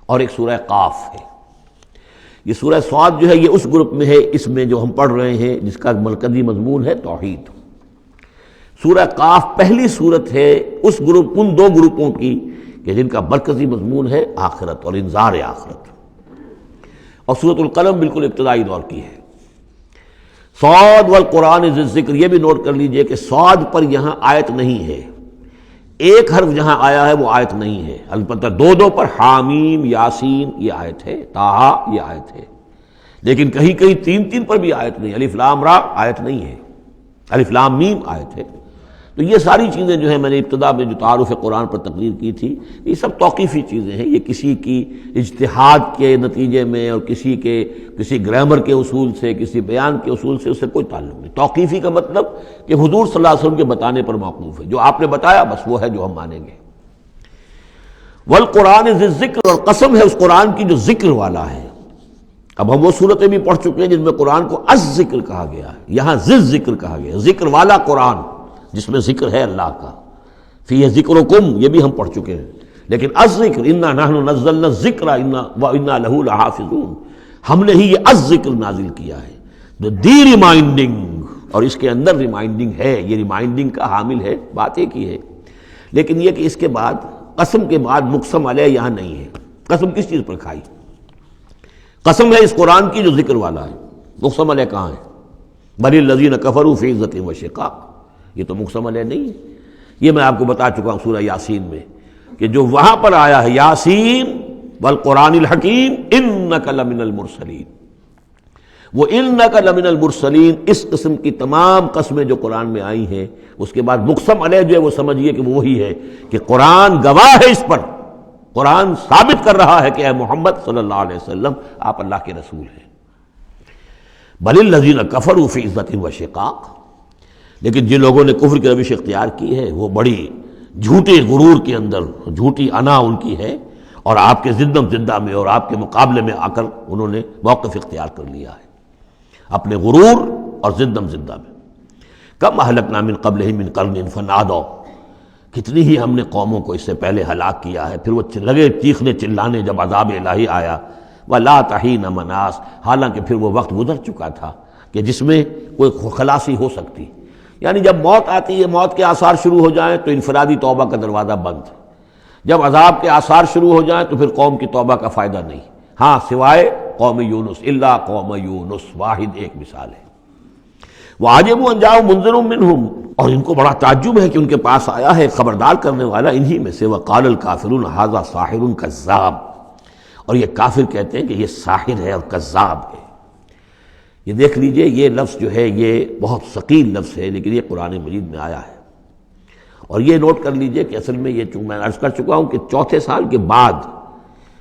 اور ایک سورہ قاف ہے. یہ سورہ صاد جو ہے یہ اس گروپ میں ہے، اس میں جو ہم پڑھ رہے ہیں جس کا مرکزی مضمون ہے توحید. سورہ قاف پہلی سورت ہے اس گروپ، ان دو گروپوں کی کہ جن کا مرکزی مضمون ہے آخرت اور انذار آخرت. اور سورۃ القلم بالکل ابتدائی دور کی ہے. صاد والقرآن ذی الذکر، یہ بھی نوٹ کر لیجئے کہ صاد پر یہاں آیت نہیں ہے، ایک حرف جہاں آیا ہے وہ آیت نہیں ہے. البتہ دو پر حامیم، یاسین یہ آیت ہے، طٰہٰ یہ آیت ہے. لیکن کہیں کہیں تین پر بھی آیت نہیں. الف لام را آیت نہیں ہے، الف لام میم آیت ہے. تو یہ ساری چیزیں جو ہیں میں نے ابتدا میں جو تعارف قرآن پر تقریر کی تھی، یہ سب توقیفی چیزیں ہیں. یہ کسی کی اجتہاد کے نتیجے میں اور کسی گرامر کے اصول سے، کسی بیان کے اصول سے اس سے کوئی تعلق نہیں. توقیفی کا مطلب کہ حضور صلی اللہ علیہ وسلم کے بتانے پر موقوف ہے. جو آپ نے بتایا بس وہ ہے جو ہم مانیں گے. والقرآن ذی الذکر، اور قسم ہے اس قرآن کی جو ذکر والا ہے. اب ہم وہ صورتیں بھی پڑھ چکے ہیں جن میں قرآن کو الذکر کہا گیا ہے، یہاں ذی الذکر کہا گیا، ذکر والا قرآن جس میں ذکر ہے اللہ کا. فیہ ذکرکم یہ بھی ہم پڑھ چکے ہیں. لیکن الذکر انا نحن نزلنا الذکر وانا لہ لحافظون، ہم نے ہی یہ الذکر نازل کیا ہے، دی ریمائنڈنگ، اور اس کے اندر ریمائنڈنگ ہے. یہ ریمائنڈنگ کا حامل ہے، بات ایک ہی ہے. لیکن یہ کہ اس کے بعد قسم کے بعد مقسم علیہ یہاں نہیں ہے. قسم کس چیز پر کھائی؟ قسم ہے اس قرآن کی جو ذکر والا ہے. مقسم علیہ کہاں ہے؟ بل الذین کفروا فی عزۃ و شقاق، یہ تو مقسم علیہ نہیں ہے. یہ میں آپ کو بتا چکا ہوں سورہ یاسین میں کہ جو وہاں پر آیا ہے یاسین والقرآن الحکیم انک لمن المرسلین، وہ انک لمن المرسلین، اس قسم کی تمام قسمیں جو قرآن میں آئی ہیں اس کے بعد مقسم علیہ جو ہے وہ سمجھیے کہ وہی ہے کہ قرآن گواہ ہے اس پر. قرآن ثابت کر رہا ہے کہ اے محمد صلی اللہ علیہ وسلم آپ اللہ کے رسول ہیں. بل الذین کفروا فی عزۃ و شقاق، لیکن جن لوگوں نے کفر کی روش اختیار کی ہے وہ بڑی جھوٹے غرور کے اندر، جھوٹی انا ان کی ہے، اور آپ کے زندم زندہ میں اور آپ کے مقابلے میں آ کر انہوں نے موقف اختیار کر لیا ہے اپنے غرور اور زندم زندہ میں. کم اہلکنا من قبلہم من قرن فنادوا، کتنی ہی ہم نے قوموں کو اس سے پہلے ہلاک کیا ہے، پھر وہ لگے چیخنے چلانے جب عذاب الہی آیا، وَلَا تَحِينَ مَنَاص، حالانکہ پھر وہ وقت گزر چکا تھا کہ جس میں کوئی خلاصی ہو سکتی، یعنی جب موت آتی ہے، موت کے آثار شروع ہو جائیں تو انفرادی توبہ کا دروازہ بند، جب عذاب کے آثار شروع ہو جائیں تو پھر قوم کی توبہ کا فائدہ نہیں، ہاں سوائے قوم یونس، الا قوم یونس، واحد ایک مثال ہے۔ وَعَجِبُوا أَن جَاءَهُم مُنذِرٌ مِّنْهُمْ، اور ان کو بڑا تعجب ہے کہ ان کے پاس آیا ہے خبردار کرنے والا انہی میں سے، وَقَالَ الْكَافِرُونَ هَذَا سَاحِرٌ كَذَّابٌ، اور یہ کافر کہتے ہیں کہ یہ ساحر ہے اور کذاب ہے۔ یہ دیکھ لیجئے، یہ لفظ جو ہے یہ بہت ثقیل لفظ ہے، لیکن یہ قرآن مجید میں آیا ہے۔ اور یہ نوٹ کر لیجئے کہ اصل میں یہ چونکہ میں عرض کر چکا ہوں کہ چوتھے سال کے بعد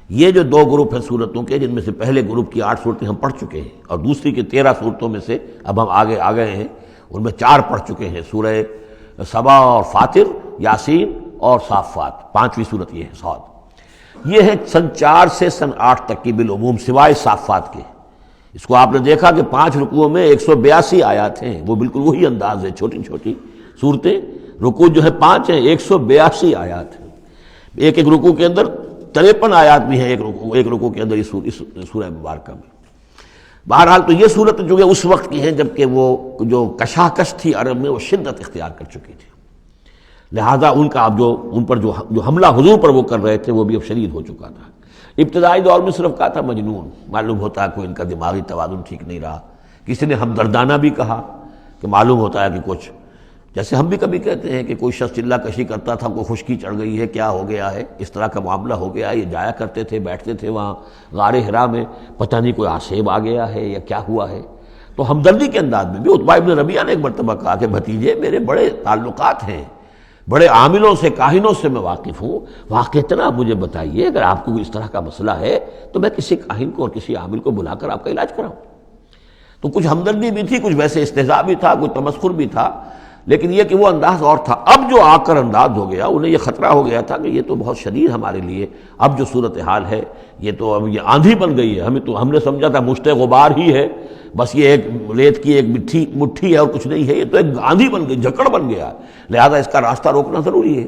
یہ جو دو گروپ ہیں صورتوں کے، جن میں سے پہلے گروپ کی 8 صورتیں ہم پڑھ چکے ہیں اور دوسری کی 13 صورتوں میں سے اب ہم آگے آ گئے ہیں، ان میں 4 پڑھ چکے ہیں، سورہ سبا اور فاطر، یاسین اور صافات، 5ویں صورت یہ ہے صاد۔ یہ ہے سن 4 سے سن 8 تک کی بالعموم سوائے صافات کے۔ اس کو آپ نے دیکھا کہ 5 رکوعوں میں 182 آیات ہیں، وہ بالکل وہی انداز ہے، چھوٹی چھوٹی صورتیں، رکوع جو ہے 5 ہیں، 182 آیات ہیں، ایک ایک رکوع کے اندر 53 آیات بھی ہیں، ایک رکوع کے اندر اس سورہ مبارکہ میں۔ بہرحال تو یہ صورت جو ہے اس وقت کی ہیں جبکہ وہ جو کشاکش تھی عرب میں وہ شدت اختیار کر چکی تھی، لہذا ان کا اب ان پر جو حملہ حضور پر وہ کر رہے تھے وہ بھی اب شدید ہو چکا تھا۔ ابتدائی دور میں صرف کہا تھا مجنون، معلوم ہوتا ہے کوئی ان کا دماغی توازن ٹھیک نہیں رہا، کسی نے ہمدردانہ بھی کہا کہ معلوم ہوتا ہے کہ کچھ، جیسے ہم بھی کبھی کہتے ہیں کہ کوئی شخص چلا کشی کرتا تھا، کوئی خشکی چڑھ گئی ہے، کیا ہو گیا ہے، اس طرح کا معاملہ ہو گیا ہے، یہ جایا کرتے تھے، بیٹھتے تھے وہاں غار حرا میں، پتہ نہیں کوئی آشیب آ گیا ہے یا کیا ہوا ہے۔ تو ہمدردی کے انداز میں بھی عتبہ ابن ربیعہ نے ایک مرتبہ کہا کہ بھتیجے میرے بڑے تعلقات ہیں، بڑے عاملوں سے کاہنوں سے میں واقف ہوں، واقعتاً آپ مجھے بتائیے اگر آپ کو اس طرح کا مسئلہ ہے تو میں کسی کاہن کو اور کسی عامل کو بلا کر آپ کا علاج کراؤں۔ تو کچھ ہمدردی بھی تھی، کچھ ویسے استہزاء بھی تھا، کچھ تمسخر بھی تھا، لیکن یہ کہ وہ انداز اور تھا۔ اب جو آ کر انداز ہو گیا، انہیں یہ خطرہ ہو گیا تھا کہ یہ تو بہت شدید ہمارے لیے اب جو صورتحال ہے، یہ تو اب یہ آندھی بن گئی ہے، ہم نے سمجھا تھا مشت غبار ہی ہے، بس یہ ایک ریت کی ایک مٹھی ہے اور کچھ نہیں ہے، یہ تو ایک آندھی بن گئی، جھکڑ بن گیا، لہذا اس کا راستہ روکنا ضروری ہے۔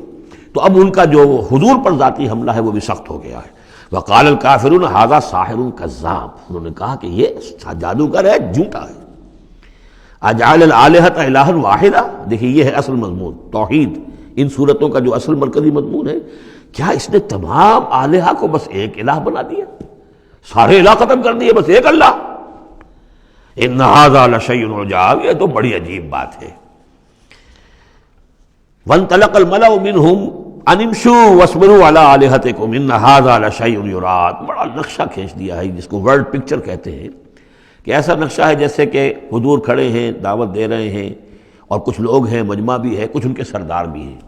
تو اب ان کا جو حضور پر ذاتی حملہ ہے وہ بھی سخت ہو گیا ہے۔ وقال الکافرون ھذا ساحر کذاب، انہوں نے کہا کہ یہ جادوگر ہے، جھوٹا ہے۔ اجعل الآلہۃ الہا واحدہ، دیکھیے یہ ہے اصل مضمون توحید، ان صورتوں کا جو اصل مرکزی مضمون ہے، کیا اس نے تمام آلہہ کو بس ایک الہ بنا دیا، سارے الہ ختم کر دیے، بس ایک اللہ؟ ان ھذا لشیء عجاب، یہ تو بڑی عجیب بات ہے۔ وانطلق الملأ منهم ان امشوا واصبروا علی آلہتکم ان ھذا لشیء یراد، بڑا نقشہ کھینچ دیا ہے جس کو ورڈ پکچر کہتے ہیں، کہ ایسا نقشہ ہے جیسے کہ حضور کھڑے ہیں، دعوت دے رہے ہیں، اور کچھ لوگ ہیں، مجمع بھی ہے، کچھ ان کے سردار بھی ہیں،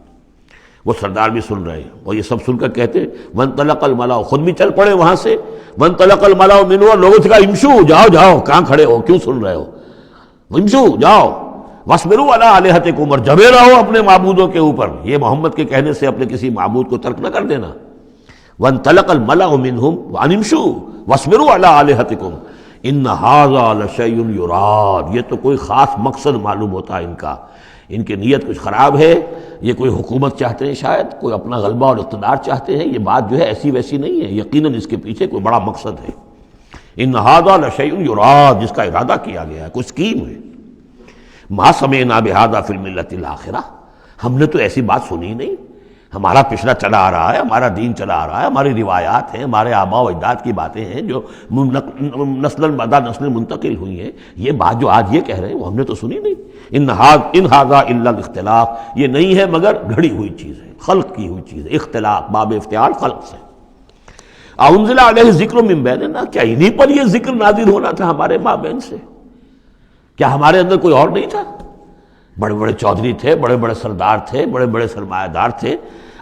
وہ سردار بھی سن رہے ہیں، اور یہ سب سن کر کہتے ہیں وانطلق الملأ، خود بھی چل پڑے وہاں سے، وانطلق الملأ منهم، اور لوگوں سے کہا امشوا، جاؤ جاؤ، کہاں کھڑے ہو، کیوں سن رہے ہو، امشوا جاؤ، واصبروا علی آلہتکم، اور جمے رہو اپنے معبودوں کے اوپر، یہ محمد کے کہنے سے اپنے کسی معبود کو ترک نہ کر دینا۔ وانطلق الملأ منهم ان امشوا واصبروا علی آلہتکم ان ھذا لشیء یراد، یہ تو کوئی خاص مقصد معلوم ہوتا ہے ان کا، ان کی نیت کچھ خراب ہے، یہ کوئی حکومت چاہتے ہیں، شاید کوئی اپنا غلبہ اور اقتدار چاہتے ہیں، یہ بات جو ہے ایسی ویسی نہیں ہے، یقیناً اس کے پیچھے کوئی بڑا مقصد ہے۔ ان ھذا لشیء یراد، جس کا ارادہ کیا گیا ہے، کوئی اسکیم ہے۔ ما سمعنا بھذا فی الملۃ الاخرہ، ہم نے تو ایسی بات سنی نہیں، ہمارا پچھلا چلا آ رہا ہے، ہمارا دین چلا آ رہا ہے، ہماری روایات ہیں، ہمارے آباء و اجداد کی باتیں ہیں جو نسل بعد نسل منتقل ہوئی ہیں، یہ بات جو آج یہ کہہ رہے ہیں وہ ہم نے تو سنی نہیں۔ ان ھذا الا الاختلاف، یہ نہیں ہے مگر گھڑی ہوئی چیز ہے، خلق کی ہوئی چیز ہے، اختلاف باب افتعال خلق سے۔ انزل علیہ ذکر من بیننا، کیا انہی پر یہ ذکر نازل ہونا تھا ہمارے مابین سے؟ کیا ہمارے اندر کوئی اور نہیں تھا؟ بڑے بڑے چودھری تھے، بڑے بڑے سردار تھے، بڑے بڑے سرمایہ دار تھے۔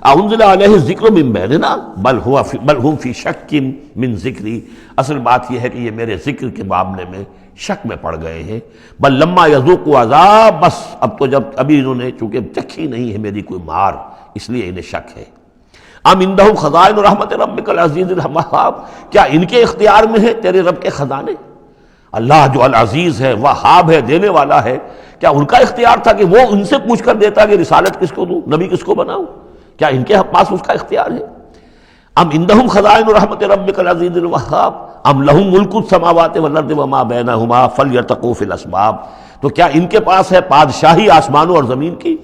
انزل علیہ ذکر من بیننا بل ہم فی شک من ذکری، اصل بات یہ ہے کہ یہ میرے ذکر کے معاملے میں شک میں پڑ گئے ہیں۔ بل لما یذوقوا عذاب، بس اب تو جب ابھی انہوں نے چونکہ چکھی نہیں ہے میری کوئی مار، اس لیے انہیں شک ہے۔ ام عندہم خزائن رحمت ربک العزیز الوہاب، کیا ان کے اختیار میں ہے تیرے رب کے خزانے؟ اللہ جو العزیز ہے، وہاب ہے، دینے والا ہے، کیا ان کا اختیار تھا کہ وہ ان سے پوچھ کر دیتا کہ رسالت کس کو دوں، نبی کس کو بناؤں؟ کیا ان کے پاس اس کا اختیار ہے؟ ام عندہم خزائن رحمت ربک العزیز الوہاب ام لہم ملک السماوات والارض وما بینہما فلیرتقوا فی الاسباب، تو کیا ان کے پاس ہے پادشاہی آسمانوں اور زمین کی،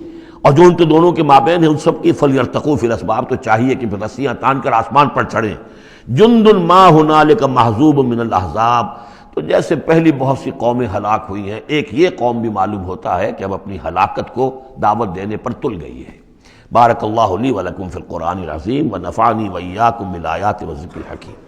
اور جو ان کے دونوں کے مابین ہے ان سب کی، فلیرتقوا فی الاسباب، تو چاہیے کہ پھر رسیاں تان کر آسمان پر چڑھیں۔ جند ما ہنالک محذوب من الاحزاب، تو جیسے پہلی بہت سی قومیں ہلاک ہوئی ہیں، ایک یہ قوم بھی معلوم ہوتا ہے کہ اب اپنی ہلاکت کو دعوت دینے پر تل گئی ہے۔ بارک اللہ لی ولکم فی القرآن العظیم ونفعنی وإیاکم بالآیات والذکر الحکیم۔